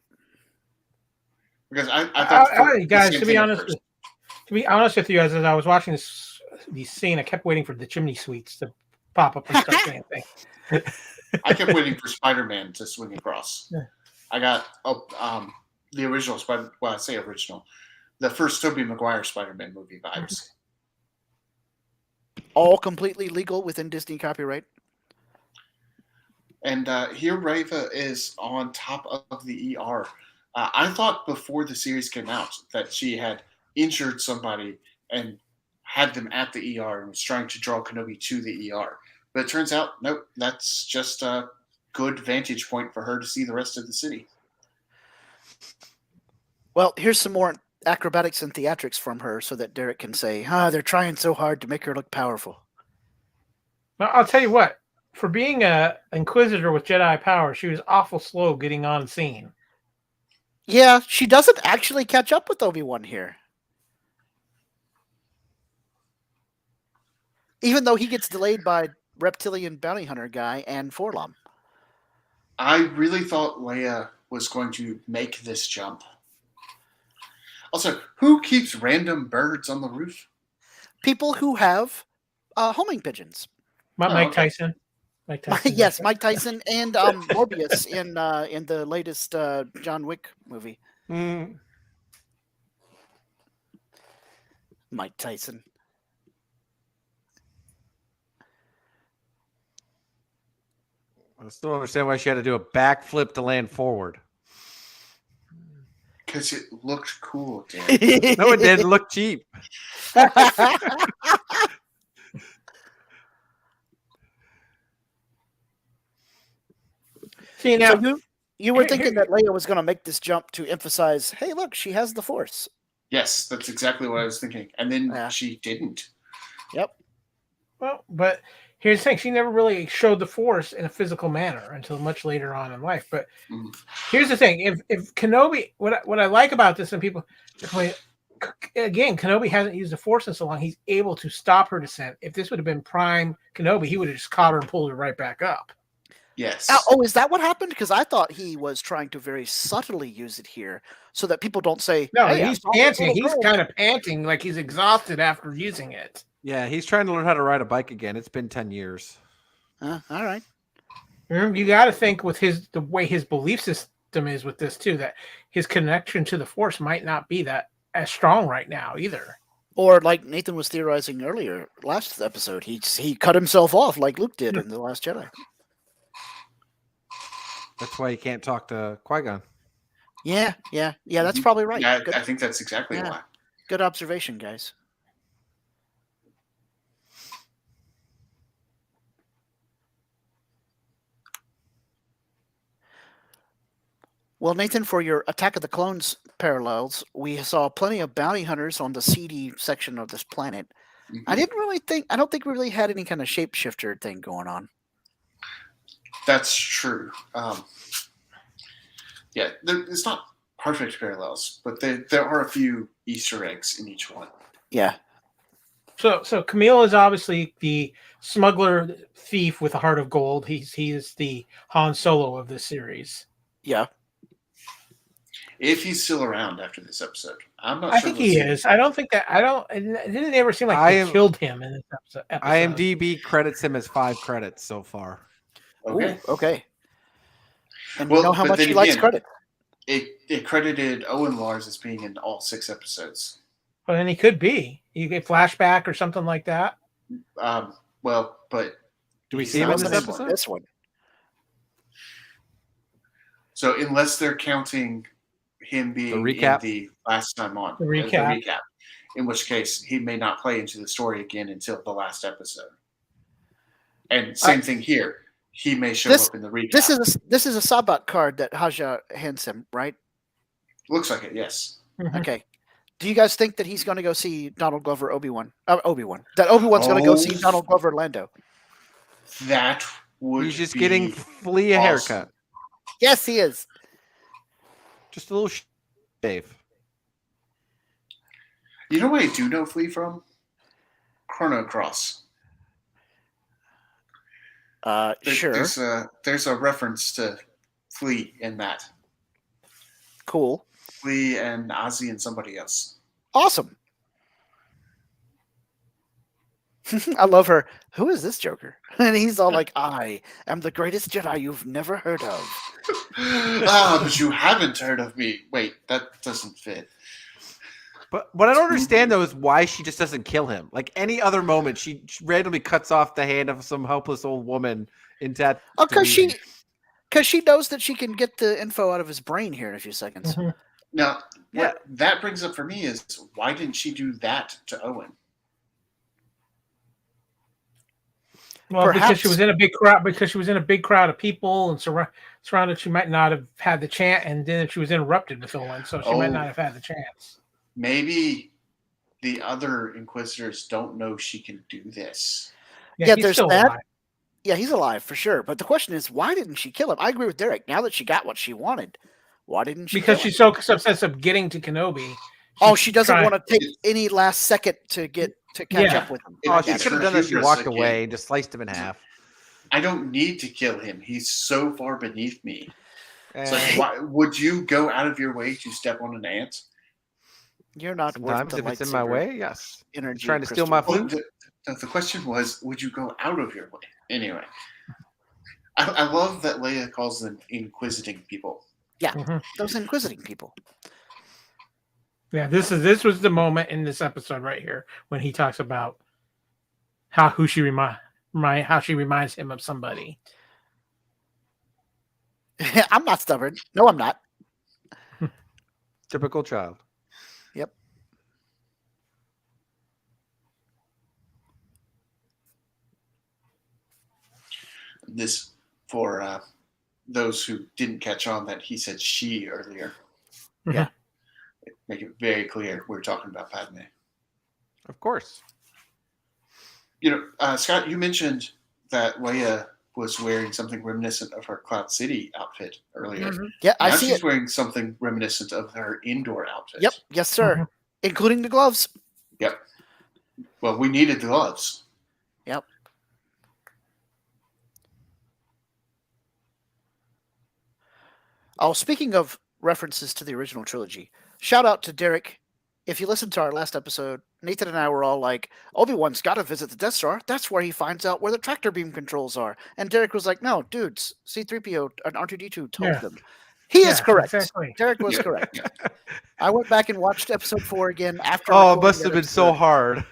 Because I thought, guys, to be honest with you, as I was watching this scene, I kept waiting for the chimney sweeps to pop up and start saying things. I kept waiting for Spider-Man to swing across. Yeah. I got the original Spider. Well, I say original, the first Tobey Maguire Spider-Man movie vibes. All completely legal within Disney copyright. And here Reva is on top of the ER. I thought before the series came out that she had injured somebody and had them at the ER and was trying to draw Kenobi to the ER. But it turns out, nope, that's just a good vantage point for her to see the rest of the city. Well, here's some more acrobatics and theatrics from her so that Derek can say, they're trying so hard to make her look powerful. Well, I'll tell you what. For being an Inquisitor with Jedi power, she was awful slow getting on scene. Yeah, she doesn't actually catch up with Obi-Wan here. Even though he gets delayed by reptilian bounty hunter guy and Forlom. I really thought Leia was going to make this jump. Also, who keeps random birds on the roof? People who have homing pigeons. Mike Tyson. Mike Tyson. Yes, Mike Tyson and Morbius in the latest John Wick movie. Mm. Mike Tyson. I still don't understand why she had to do a backflip to land forward. Because it looked cool, Dan. No, it didn't look cheap. See, now, so you were thinking that Leia was going to make this jump to emphasize, hey, look, she has the Force. Yes, that's exactly what I was thinking. And then she didn't. Yep. Well, but here's the thing. She never really showed the Force in a physical manner until much later on in life. But here's the thing. If Kenobi, what I like about this, and people, again, Kenobi hasn't used the Force in so long, he's able to stop her descent. If this would have been prime Kenobi, he would have just caught her and pulled her right back up. Yes. Oh, is that what happened? Because I thought he was trying to very subtly use it here so that people don't say, no, hey, he's panting. He's kind of panting like he's exhausted after using it. Yeah, he's trying to learn how to ride a bike again. It's been 10 years. All right. You got to think with the way his belief system is with this too, that his connection to the Force might not be that as strong right now either. Or like Nathan was theorizing earlier, last episode, he cut himself off like Luke did in The Last Jedi. That's why he can't talk to Qui-Gon. Yeah, that's probably right. Yeah, I think that's exactly why. Good observation, guys. Well, Nathan, for your Attack of the Clones parallels, we saw plenty of bounty hunters on the seedy section of this planet. Mhm. I don't think we really had any kind of shapeshifter thing going on. That's true. Yeah, it's not perfect parallels, but there are a few Easter eggs in each one. Yeah. So Camille is obviously the smuggler thief with a heart of gold. He is the Han Solo of this series. Yeah. If he's still around after this episode, I'm not I sure. think he is. I don't think that. It didn't ever seem like they killed him in this episode. IMDb credits him as 5 credits so far. Okay. Ooh, okay. And Well, you know how but much then he likes again, credit. It credited Owen Lars as being in all 6 episodes. Well, then he could be. You get flashback or something like that. Well, but Do we he's see him not in this in episode? This one. So unless they're counting him being The recap? in the last time on, The recap. in which case he may not play into the story again until the last episode. And same thing here. He may show up in the recap. This is a Sabat card that Haja hands him, right? Looks like it, yes. Mhm. Okay. Do you guys think that he's going to go see Donald Glover Obi-Wan? That Obi-Wan's going to go see Donald Glover Lando? That would He's just be getting Flea a awesome. haircut. Yes, he is. Just a little shave. You know where I do know Flea from? Chrono Cross. Sure. There's a reference to Flea in that. Cool. Flea and Ozzy and somebody else. Awesome. I love her. Who is this Joker? And he's all like, I am the greatest Jedi you've never heard of. But you haven't heard of me. Wait, that doesn't fit. But what I don't understand though is why she just doesn't kill him. Like any other moment, she randomly cuts off the hand of some helpless old woman in that. Oh, because she knows that she can get the info out of his brain here in a few seconds. Mhm. Now, what that brings up for me is why didn't she do that to Owen? Well, because she was in a big crowd. Because she was in a big crowd of people and surrounded, she might not have had the chance. And then she was interrupted with Owen, so she might not have had the chance. Maybe the other Inquisitors don't know she can do this. Yeah, he's there's still that. alive. Yeah, he's alive for sure. But the question is, why didn't she kill him? I agree with Derek. Now that she got what she wanted, why didn't she? Because kill him? she's so obsessed with getting to Kenobi. She doesn't want to take any last second to catch up with him. Oh, she It's could have her done that. She hubris walked again. away and just sliced him in half. I don't need to kill him. He's so far beneath me. It's like, Eh, why would you go out of your way to step on an ant? You're not worth Sometimes the if it's in my lightsaber way, yes. energy. He's trying to steal my crystal. food. Well, the question was, would you go out of your way? Anyway, I love that Leia calls them inquisiting people. Yeah, Mhm. those inquisiting people. Yeah, this was the moment in this episode right here when he talks about how she reminds him of somebody. I'm not stubborn. No, I'm not. Typical child. Yep. This for those who didn't catch on that he said she earlier. Yeah. Make it very clear we're talking about Padme. Of course. You know, Scott, you mentioned that Leia was wearing something reminiscent of her Cloud City outfit earlier. Yeah, I Now see she's it. wearing something reminiscent of her indoor outfit. Yep. Yes, sir. Mhm. Including the gloves. Yep. Well, we needed the gloves. Yep. Oh, speaking of references to the original trilogy, shout out to Derek. If you listened to our last episode, Nathan and I were all like, Obi-Wan's got to visit the Death Star. That's where he finds out where the tractor beam controls are. And Derek was like, no, dudes, C-3PO and R2-D2 told them. He is correct. Exactly. Derek was correct. I went back and watched episode 4 again after. Oh, it must have been so hard.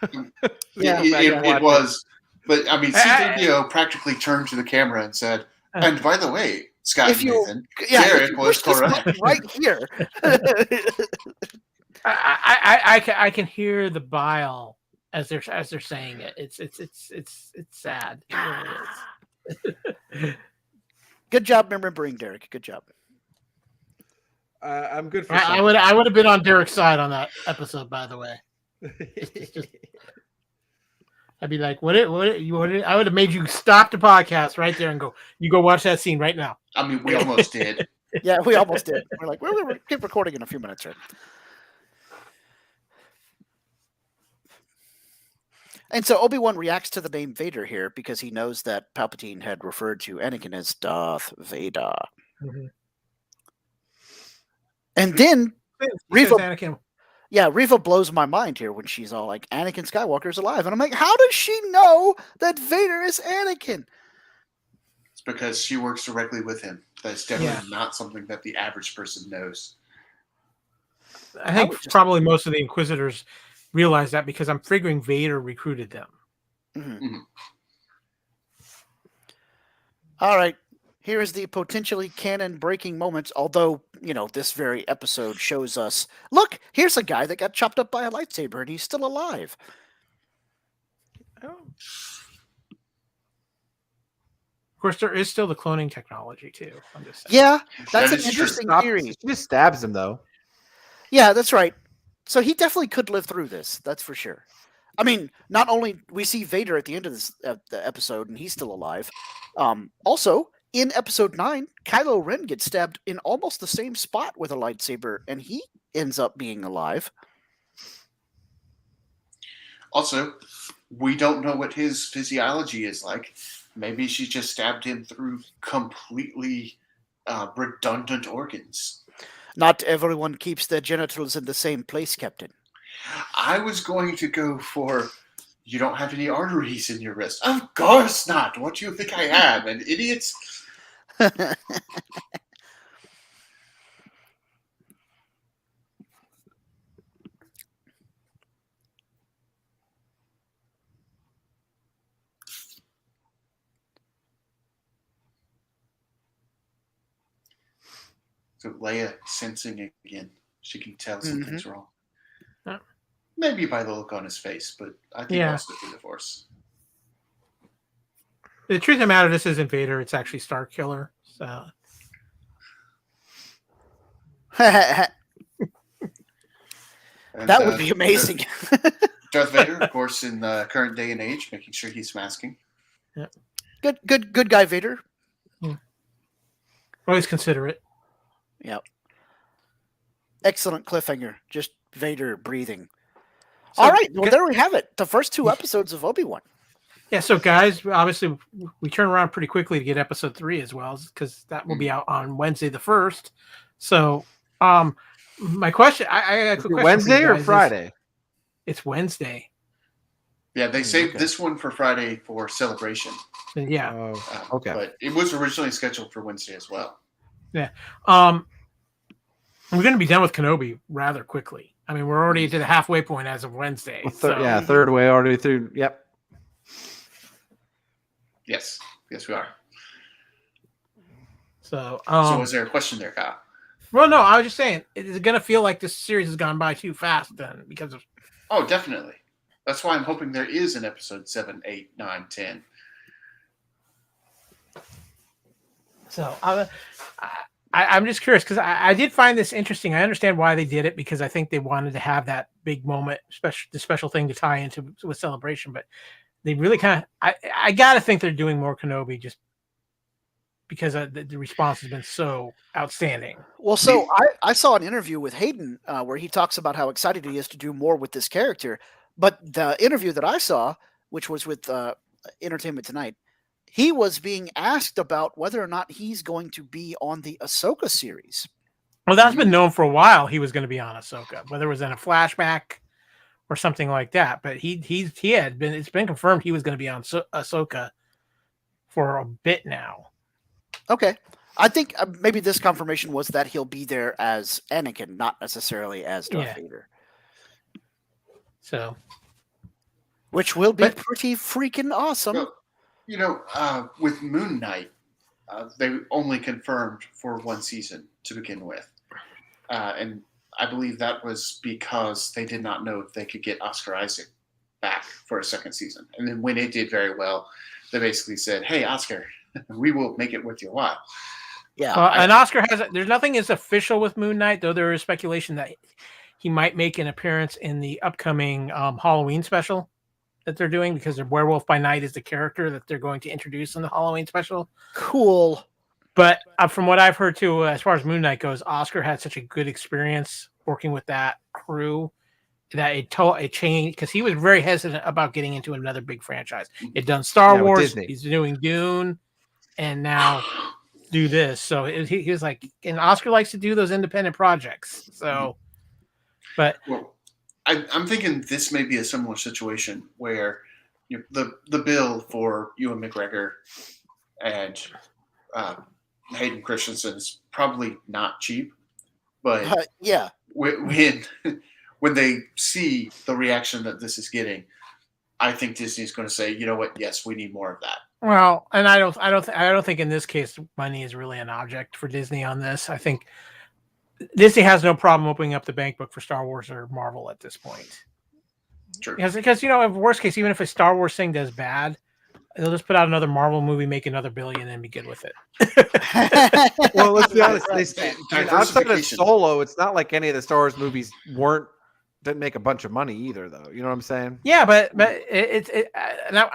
It was. But, I mean, C-3PO practically turned to the camera and said, and by the way, Scott and Nathan, Derek was correct. Right here. I can hear the bile as they're saying it. It's sad. It really is. Good job remembering, Derek. Good job. I'm good for. I would have been on Derek's side on that episode, by the way. I'd be like, I would have made you stop the podcast right there and go, you go watch that scene right now. I mean, we almost did. Yeah, we almost did. We're like, we'll keep recording in a few minutes, right? And so Obi-Wan reacts to the name Vader here because he knows that Palpatine had referred to Anakin as Darth Vader. Mm-hmm. And then Reva, Anakin. Yeah, Reva blows my mind here when she's all like, Anakin Skywalker's alive. And I'm like, how does she know that Vader is Anakin? It's because she works directly with him. That's definitely not something that the average person knows. I think probably most of the Inquisitors realize that because I'm figuring Vader recruited them. Mm-hmm. Mm-hmm. All right. Here is the potentially canon-breaking moments, although, this very episode shows us, look, here's a guy that got chopped up by a lightsaber and he's still alive. Oh. Of course, there is still the cloning technology, too. I'm just saying. Yeah, that's an interesting theory. She just stabs him, though. Yeah, that's right. So he definitely could live through this, that's for sure. I mean, not only we see Vader at the end of the episode and he's still alive, also, in episode 9, Kylo Ren gets stabbed in almost the same spot with a lightsaber, and he ends up being alive. Also, we don't know what his physiology is like. Maybe she just stabbed him through completely redundant organs. Not everyone keeps their genitals in the same place, Captain. I was going to go for, you don't have any arteries in your wrist. Of course not. What do you think I am, an idiot? So Leia sensing again. She can tell something's wrong. Yeah. Maybe by the look on his face, but I think also through the Force. The truth of the matter, this isn't Vader. It's actually Starkiller. So. That would be amazing. Darth Vader, of course, in the current day and age, making sure he's masking. Yeah. Good guy, Vader. Yeah. Always considerate. Yep. Excellent cliffhanger. Just Vader breathing. So, all right. Well, there we have it. The first 2 episodes of Obi-Wan. Yeah. So, guys, obviously, we turn around pretty quickly to get episode 3 as well, because that will be out on Wednesday the 1st. So, my question, I got a quick question. Wednesday or Friday? It's Wednesday. Yeah, they saved this one for Friday for Celebration. Yeah. Okay. But it was originally scheduled for Wednesday as well. Yeah. We're going to be done with Kenobi rather quickly. I mean, we're already to the halfway point as of Wednesday. Yeah, third way already through. Yep. Yes, we are. So was there a question there, Kyle? Well, no, I was just saying, is it going to feel like this series has gone by too fast then because of... Oh, definitely. That's why I'm hoping there is an episode 7, 8, 9, 10. So I'm just curious because I did find this interesting. I understand why they did it because I think they wanted to have that big moment, the special thing to tie into with Celebration. But they really kind of, I got to think they're doing more Kenobi just because the response has been so outstanding. Well, so I saw an interview with Hayden where he talks about how excited he is to do more with this character. But the interview that I saw, which was with Entertainment Tonight, he was being asked about whether or not he's going to be on the Ahsoka series. Well, that's been known for a while. He was going to be on Ahsoka, whether it was in a flashback or something like that. But it's been confirmed he was going to be on Ahsoka for a bit now. Okay. I think maybe this confirmation was that he'll be there as Anakin, not necessarily as Darth Vader. So, which will be pretty freaking awesome. Well, you know, with Moon Knight, they only confirmed for one season to begin with. And I believe that was because they did not know if they could get Oscar Isaac back for a second season. And then when it did very well, they basically said, hey, Oscar, we will make it worth your while. Yeah. And Oscar there's nothing is official with Moon Knight, though there is speculation that he might make an appearance in the upcoming Halloween special that they're doing, because the Werewolf by Night is the character that they're going to introduce in the Halloween special. Cool. But from what I've heard too, as far as Moon Knight goes, Oscar had such a good experience working with that crew that it changed, because he was very hesitant about getting into another big franchise. He'd done Star Wars, he's doing Dune, and now do this. So he was like, and Oscar likes to do those independent projects. So, but I'm thinking this may be a similar situation where the bill for Ewan McGregor and Hayden Christensen is probably not cheap, but when they see the reaction that this is getting, I think Disney's going to say, you know what? Yes, we need more of that. Well, and I don't think in this case money is really an object for Disney on this. I think Disney has no problem opening up the bank book for Star Wars or Marvel at this point. True. Because in worst case, even if a Star Wars thing does bad, they'll just put out another Marvel movie, make another $1 billion, and be good with it. Well, let's be honest. Outside of Solo, it's not like any of the Star Wars movies didn't make a bunch of money either, though. You know what I'm saying? Yeah, but now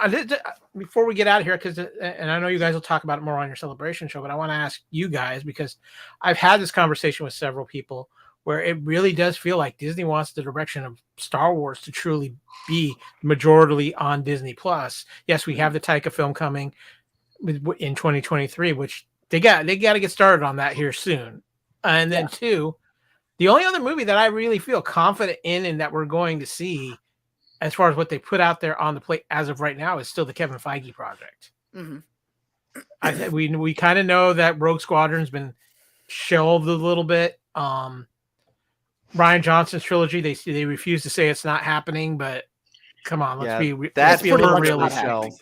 before we get out of here, and I know you guys will talk about it more on your celebration show, but I want to ask you guys, because I've had this conversation with several people where it really does feel like Disney wants the direction of Star Wars to truly be majority on Disney Plus. Yes, we have the Taika film coming in 2023, which they got to get started on that here soon. And then two, the only other movie that I really feel confident in and that we're going to see, as far as what they put out there on the plate as of right now, is still the Kevin Feige project. Mm-hmm. We kind of know that Rogue Squadron's been shelved a little bit. Rian Johnson's trilogy, they refuse to say it's not happening, but come on, let's be a little realistic.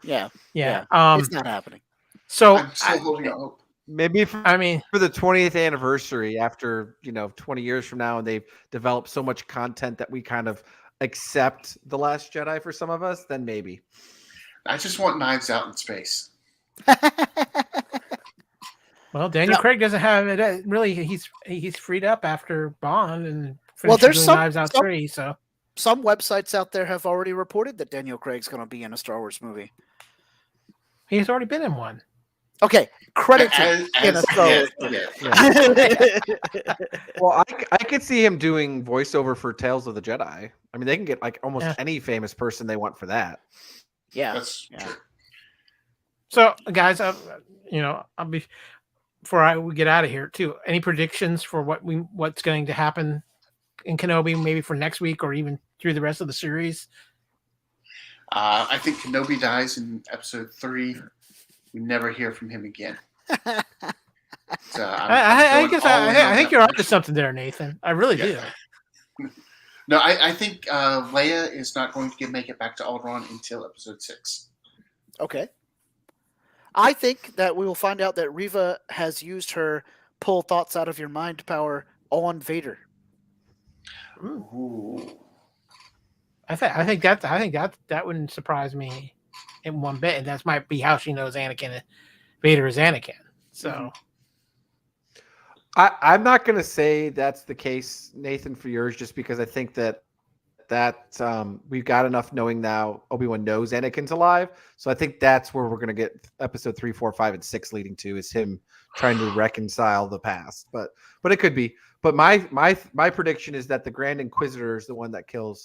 Yeah. It's not happening. So I'm still holding out. Maybe for the 20th anniversary, after 20 years from now, and they've developed so much content that we kind of accept The Last Jedi for some of us, then maybe. I just want Knives Out in space. Well, Daniel Craig doesn't have it really. He's freed up after Bond and there's some Knives Out 3. So some websites out there have already reported that Daniel Craig's going to be in a Star Wars movie. He's already been in one. Okay, credit in a Star Wars movie. Well, I could see him doing voiceover for Tales of the Jedi. I mean, they can get like almost any famous person they want for that. Yeah, that's true. So, guys, I'll be before we get out of here too. Any predictions for what's going to happen in Kenobi, maybe for next week or even through the rest of the series? I think Kenobi dies in episode 3. We never hear from him again. So I think you're onto something there, Nathan. I really do. No, I think Leia is not going to make it back to Alderaan until episode 6. Okay. I think that we will find out that Reva has used her pull thoughts out of your mind power on Vader. Ooh. I think that wouldn't surprise me in one bit, and that might be how she knows Vader is Anakin. So I'm not going to say that's the case, Nathan, for yours, just because I think that we've got enough knowing now Obi-Wan knows Anakin's alive. So I think that's where we're going to get episode 3, 4, 5, and 6 leading to, is him trying to reconcile the past. But it could be. But my prediction is that the Grand Inquisitor is the one that kills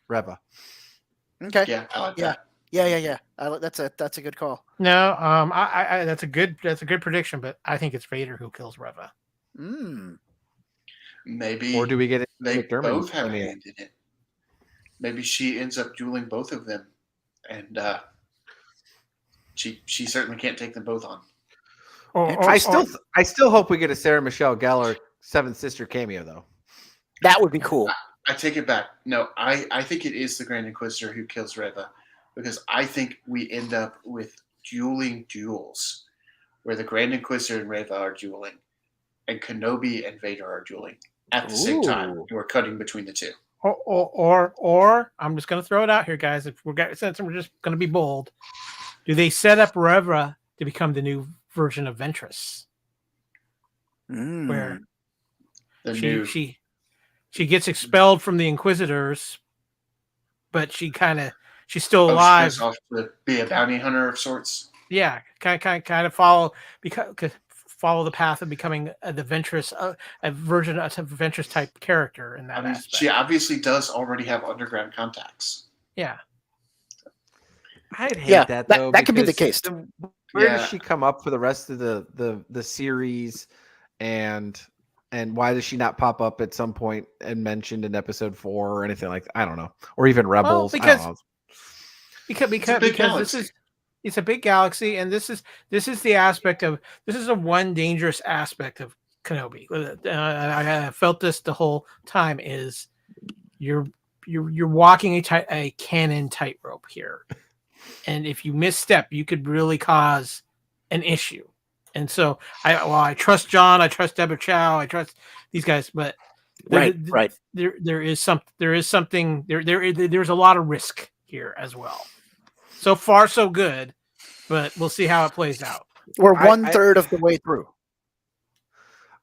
Reva. Okay. Yeah, I like that. Yeah. That's a good call. No, I that's a good prediction, but I think it's Vader who kills Reva. Mm. Maybe. Or do we get it? They both have a hand in it. maybe she ends up dueling both of them, and she certainly can't take them both on. I still hope we get a Sarah Michelle Gellar Seventh Sister cameo though. That would be cool. I take it back. No, I think it is the Grand Inquisitor who kills Reva, because I think we end up with dueling duels where the Grand Inquisitor and Reva are dueling, and Kenobi and Vader are dueling at the same time. And we're cutting between the two. Or I'm just going to throw it out here, guys. Since we're just going to be bold, do they set up Reva to become the new version of Ventress, where she gets expelled from the Inquisitors, but she's still alive. She goes off to be a bounty hunter of sorts. Yeah, kind of follow the path of becoming the Ventress, a version of a Ventress type character in that aspect. She obviously does already have underground contacts. Yeah. I'd hate that though. That could be the case. Where does she come up for the rest of the series, and why does she not pop up at some point and mentioned in episode 4 or anything like that? I don't know, or even Rebels. Well, because it's a big galaxy, and this is the aspect of this is the one dangerous aspect of Kenobi. I felt this the whole time is you're walking a canon tightrope here. And if you misstep, you could really cause an issue. And so, I trust John, I trust Deborah Chow, I trust these guys, but there's a lot of risk here as well. So far, so good, but we'll see how it plays out. We're 1/3 of the way through.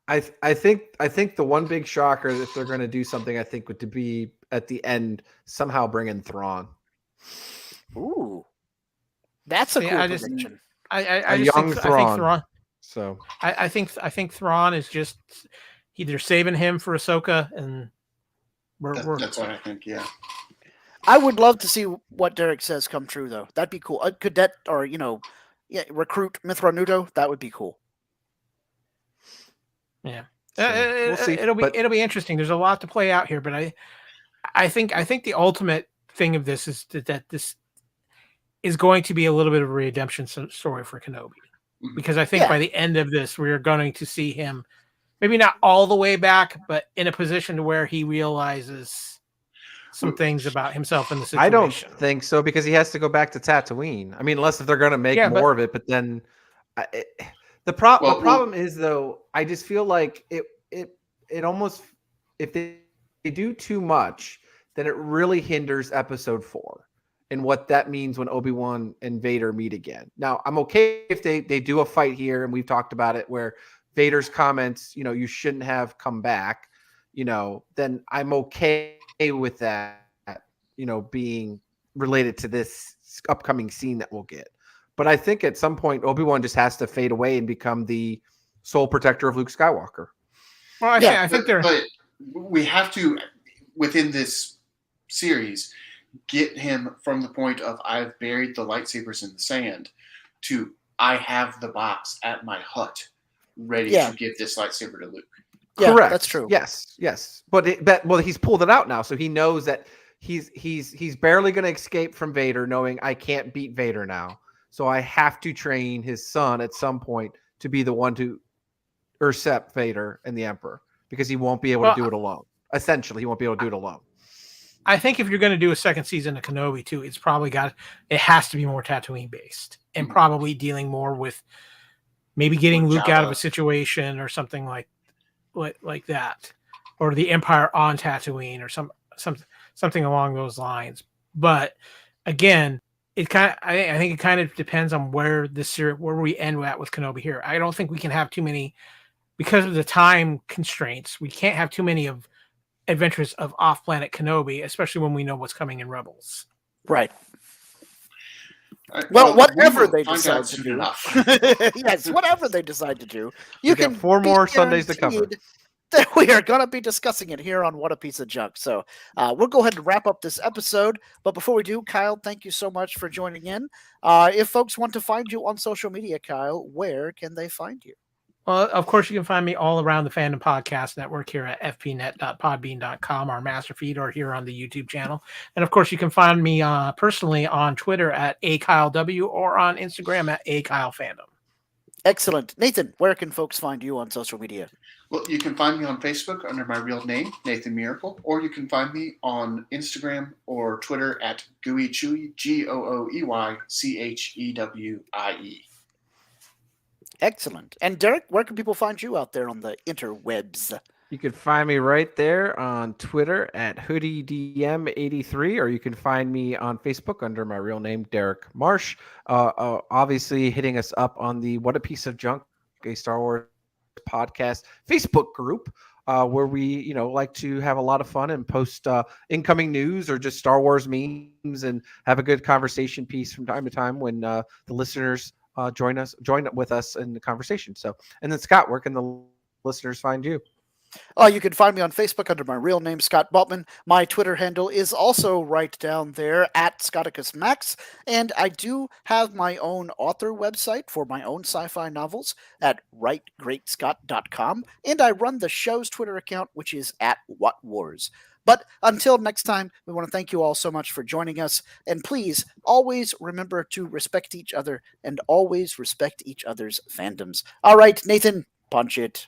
I think the one big shocker, if they're going to do something, I think would to be at the end somehow bring in Thrawn. Ooh, that's a cool prediction. I young think Thrawn. So I think Thrawn is just either saving him for Ahsoka, and that's what I think. Yeah, I would love to see what Derek says come true, though. That'd be cool. A cadet, or recruit Mithra-Nudo. That would be cool. Yeah, we'll see. It'll be interesting. There's a lot to play out here, but I think the ultimate thing of this is that this is going to be a little bit of a redemption story for Kenobi, because I think by the end of this, we are going to see him maybe not all the way back, but in a position to where he realizes some things about himself in the situation. I don't think so, because he has to go back to Tatooine. I mean, unless if they're going to make more of it, but then the problem is, though, I just feel like it almost, if they do too much, then it really hinders episode 4 and what that means when Obi-Wan and Vader meet again. Now, I'm okay if they do a fight here, and we've talked about it, where Vader's comments, you shouldn't have come back, then I'm okay with that, being related to this upcoming scene that we'll get. But I think at some point, Obi-Wan just has to fade away and become the sole protector of Luke Skywalker. Well, I think but we have to, within this series, get him from the point of I've buried the lightsabers in the sand to I have the box at my hut ready to give this lightsaber to Luke. Yeah, correct. That's true. Yes. But he's pulled it out now, so he knows that he's barely going to escape from Vader, knowing I can't beat Vader now. So I have to train his son at some point to be the one to intercept Vader and the Emperor, because he won't be able to do it alone. Essentially, he won't be able to do it alone. I think if you're going to do a second season of Kenobi too, it has to be more Tatooine based, and probably dealing more with maybe getting Luke out of a situation or something like that, or the Empire on Tatooine or something along those lines. But again, I think it kind of depends on where we end at with Kenobi here. I don't think we can have too many, because of the time constraints. We can't have too many of adventures of off-planet Kenobi, especially when we know what's coming in Rebels. Right. Well, whatever they decide to do. Yes, whatever they decide to do. You can 4 more Sundays to cover. That we are going to be discussing it here on What a Piece of Junk. So we'll go ahead and wrap up this episode. But before we do, Kyle, thank you so much for joining in. If folks want to find you on social media, Kyle, where can they find you? Well, of course, you can find me all around the Fandom Podcast Network here at fpnet.podbean.com, our master feed, or here on the YouTube channel. And of course, you can find me personally on Twitter at AKyleW or on Instagram at AKyleFandom. Excellent. Nathan, where can folks find you on social media? Well, you can find me on Facebook under my real name, Nathan Miracle, or you can find me on Instagram or Twitter at Gooey Chewy, GOOEYCHEWIE. Excellent. And Derek, where can people find you out there on the interwebs? You can find me right there on Twitter at HoodieDM83, or you can find me on Facebook under my real name, Derek Marsh. Obviously, hitting us up on the What a Piece of Junk, a Star Wars podcast Facebook group, where we, like to have a lot of fun and post incoming news or just Star Wars memes and have a good conversation piece from time to time when the listeners join with us in the conversation. So, and then Scott, where can the listeners find you? You can find me on Facebook under my real name, Scott Botman. My Twitter handle is also right down there at ScotticusMax. And I do have my own author website for my own sci-fi novels at writegreatscott.com. And I run the show's Twitter account, which is at WhatWars. But until next time, we want to thank you all so much for joining us. And please always remember to respect each other and always respect each other's fandoms. All right, Nathan, punch it.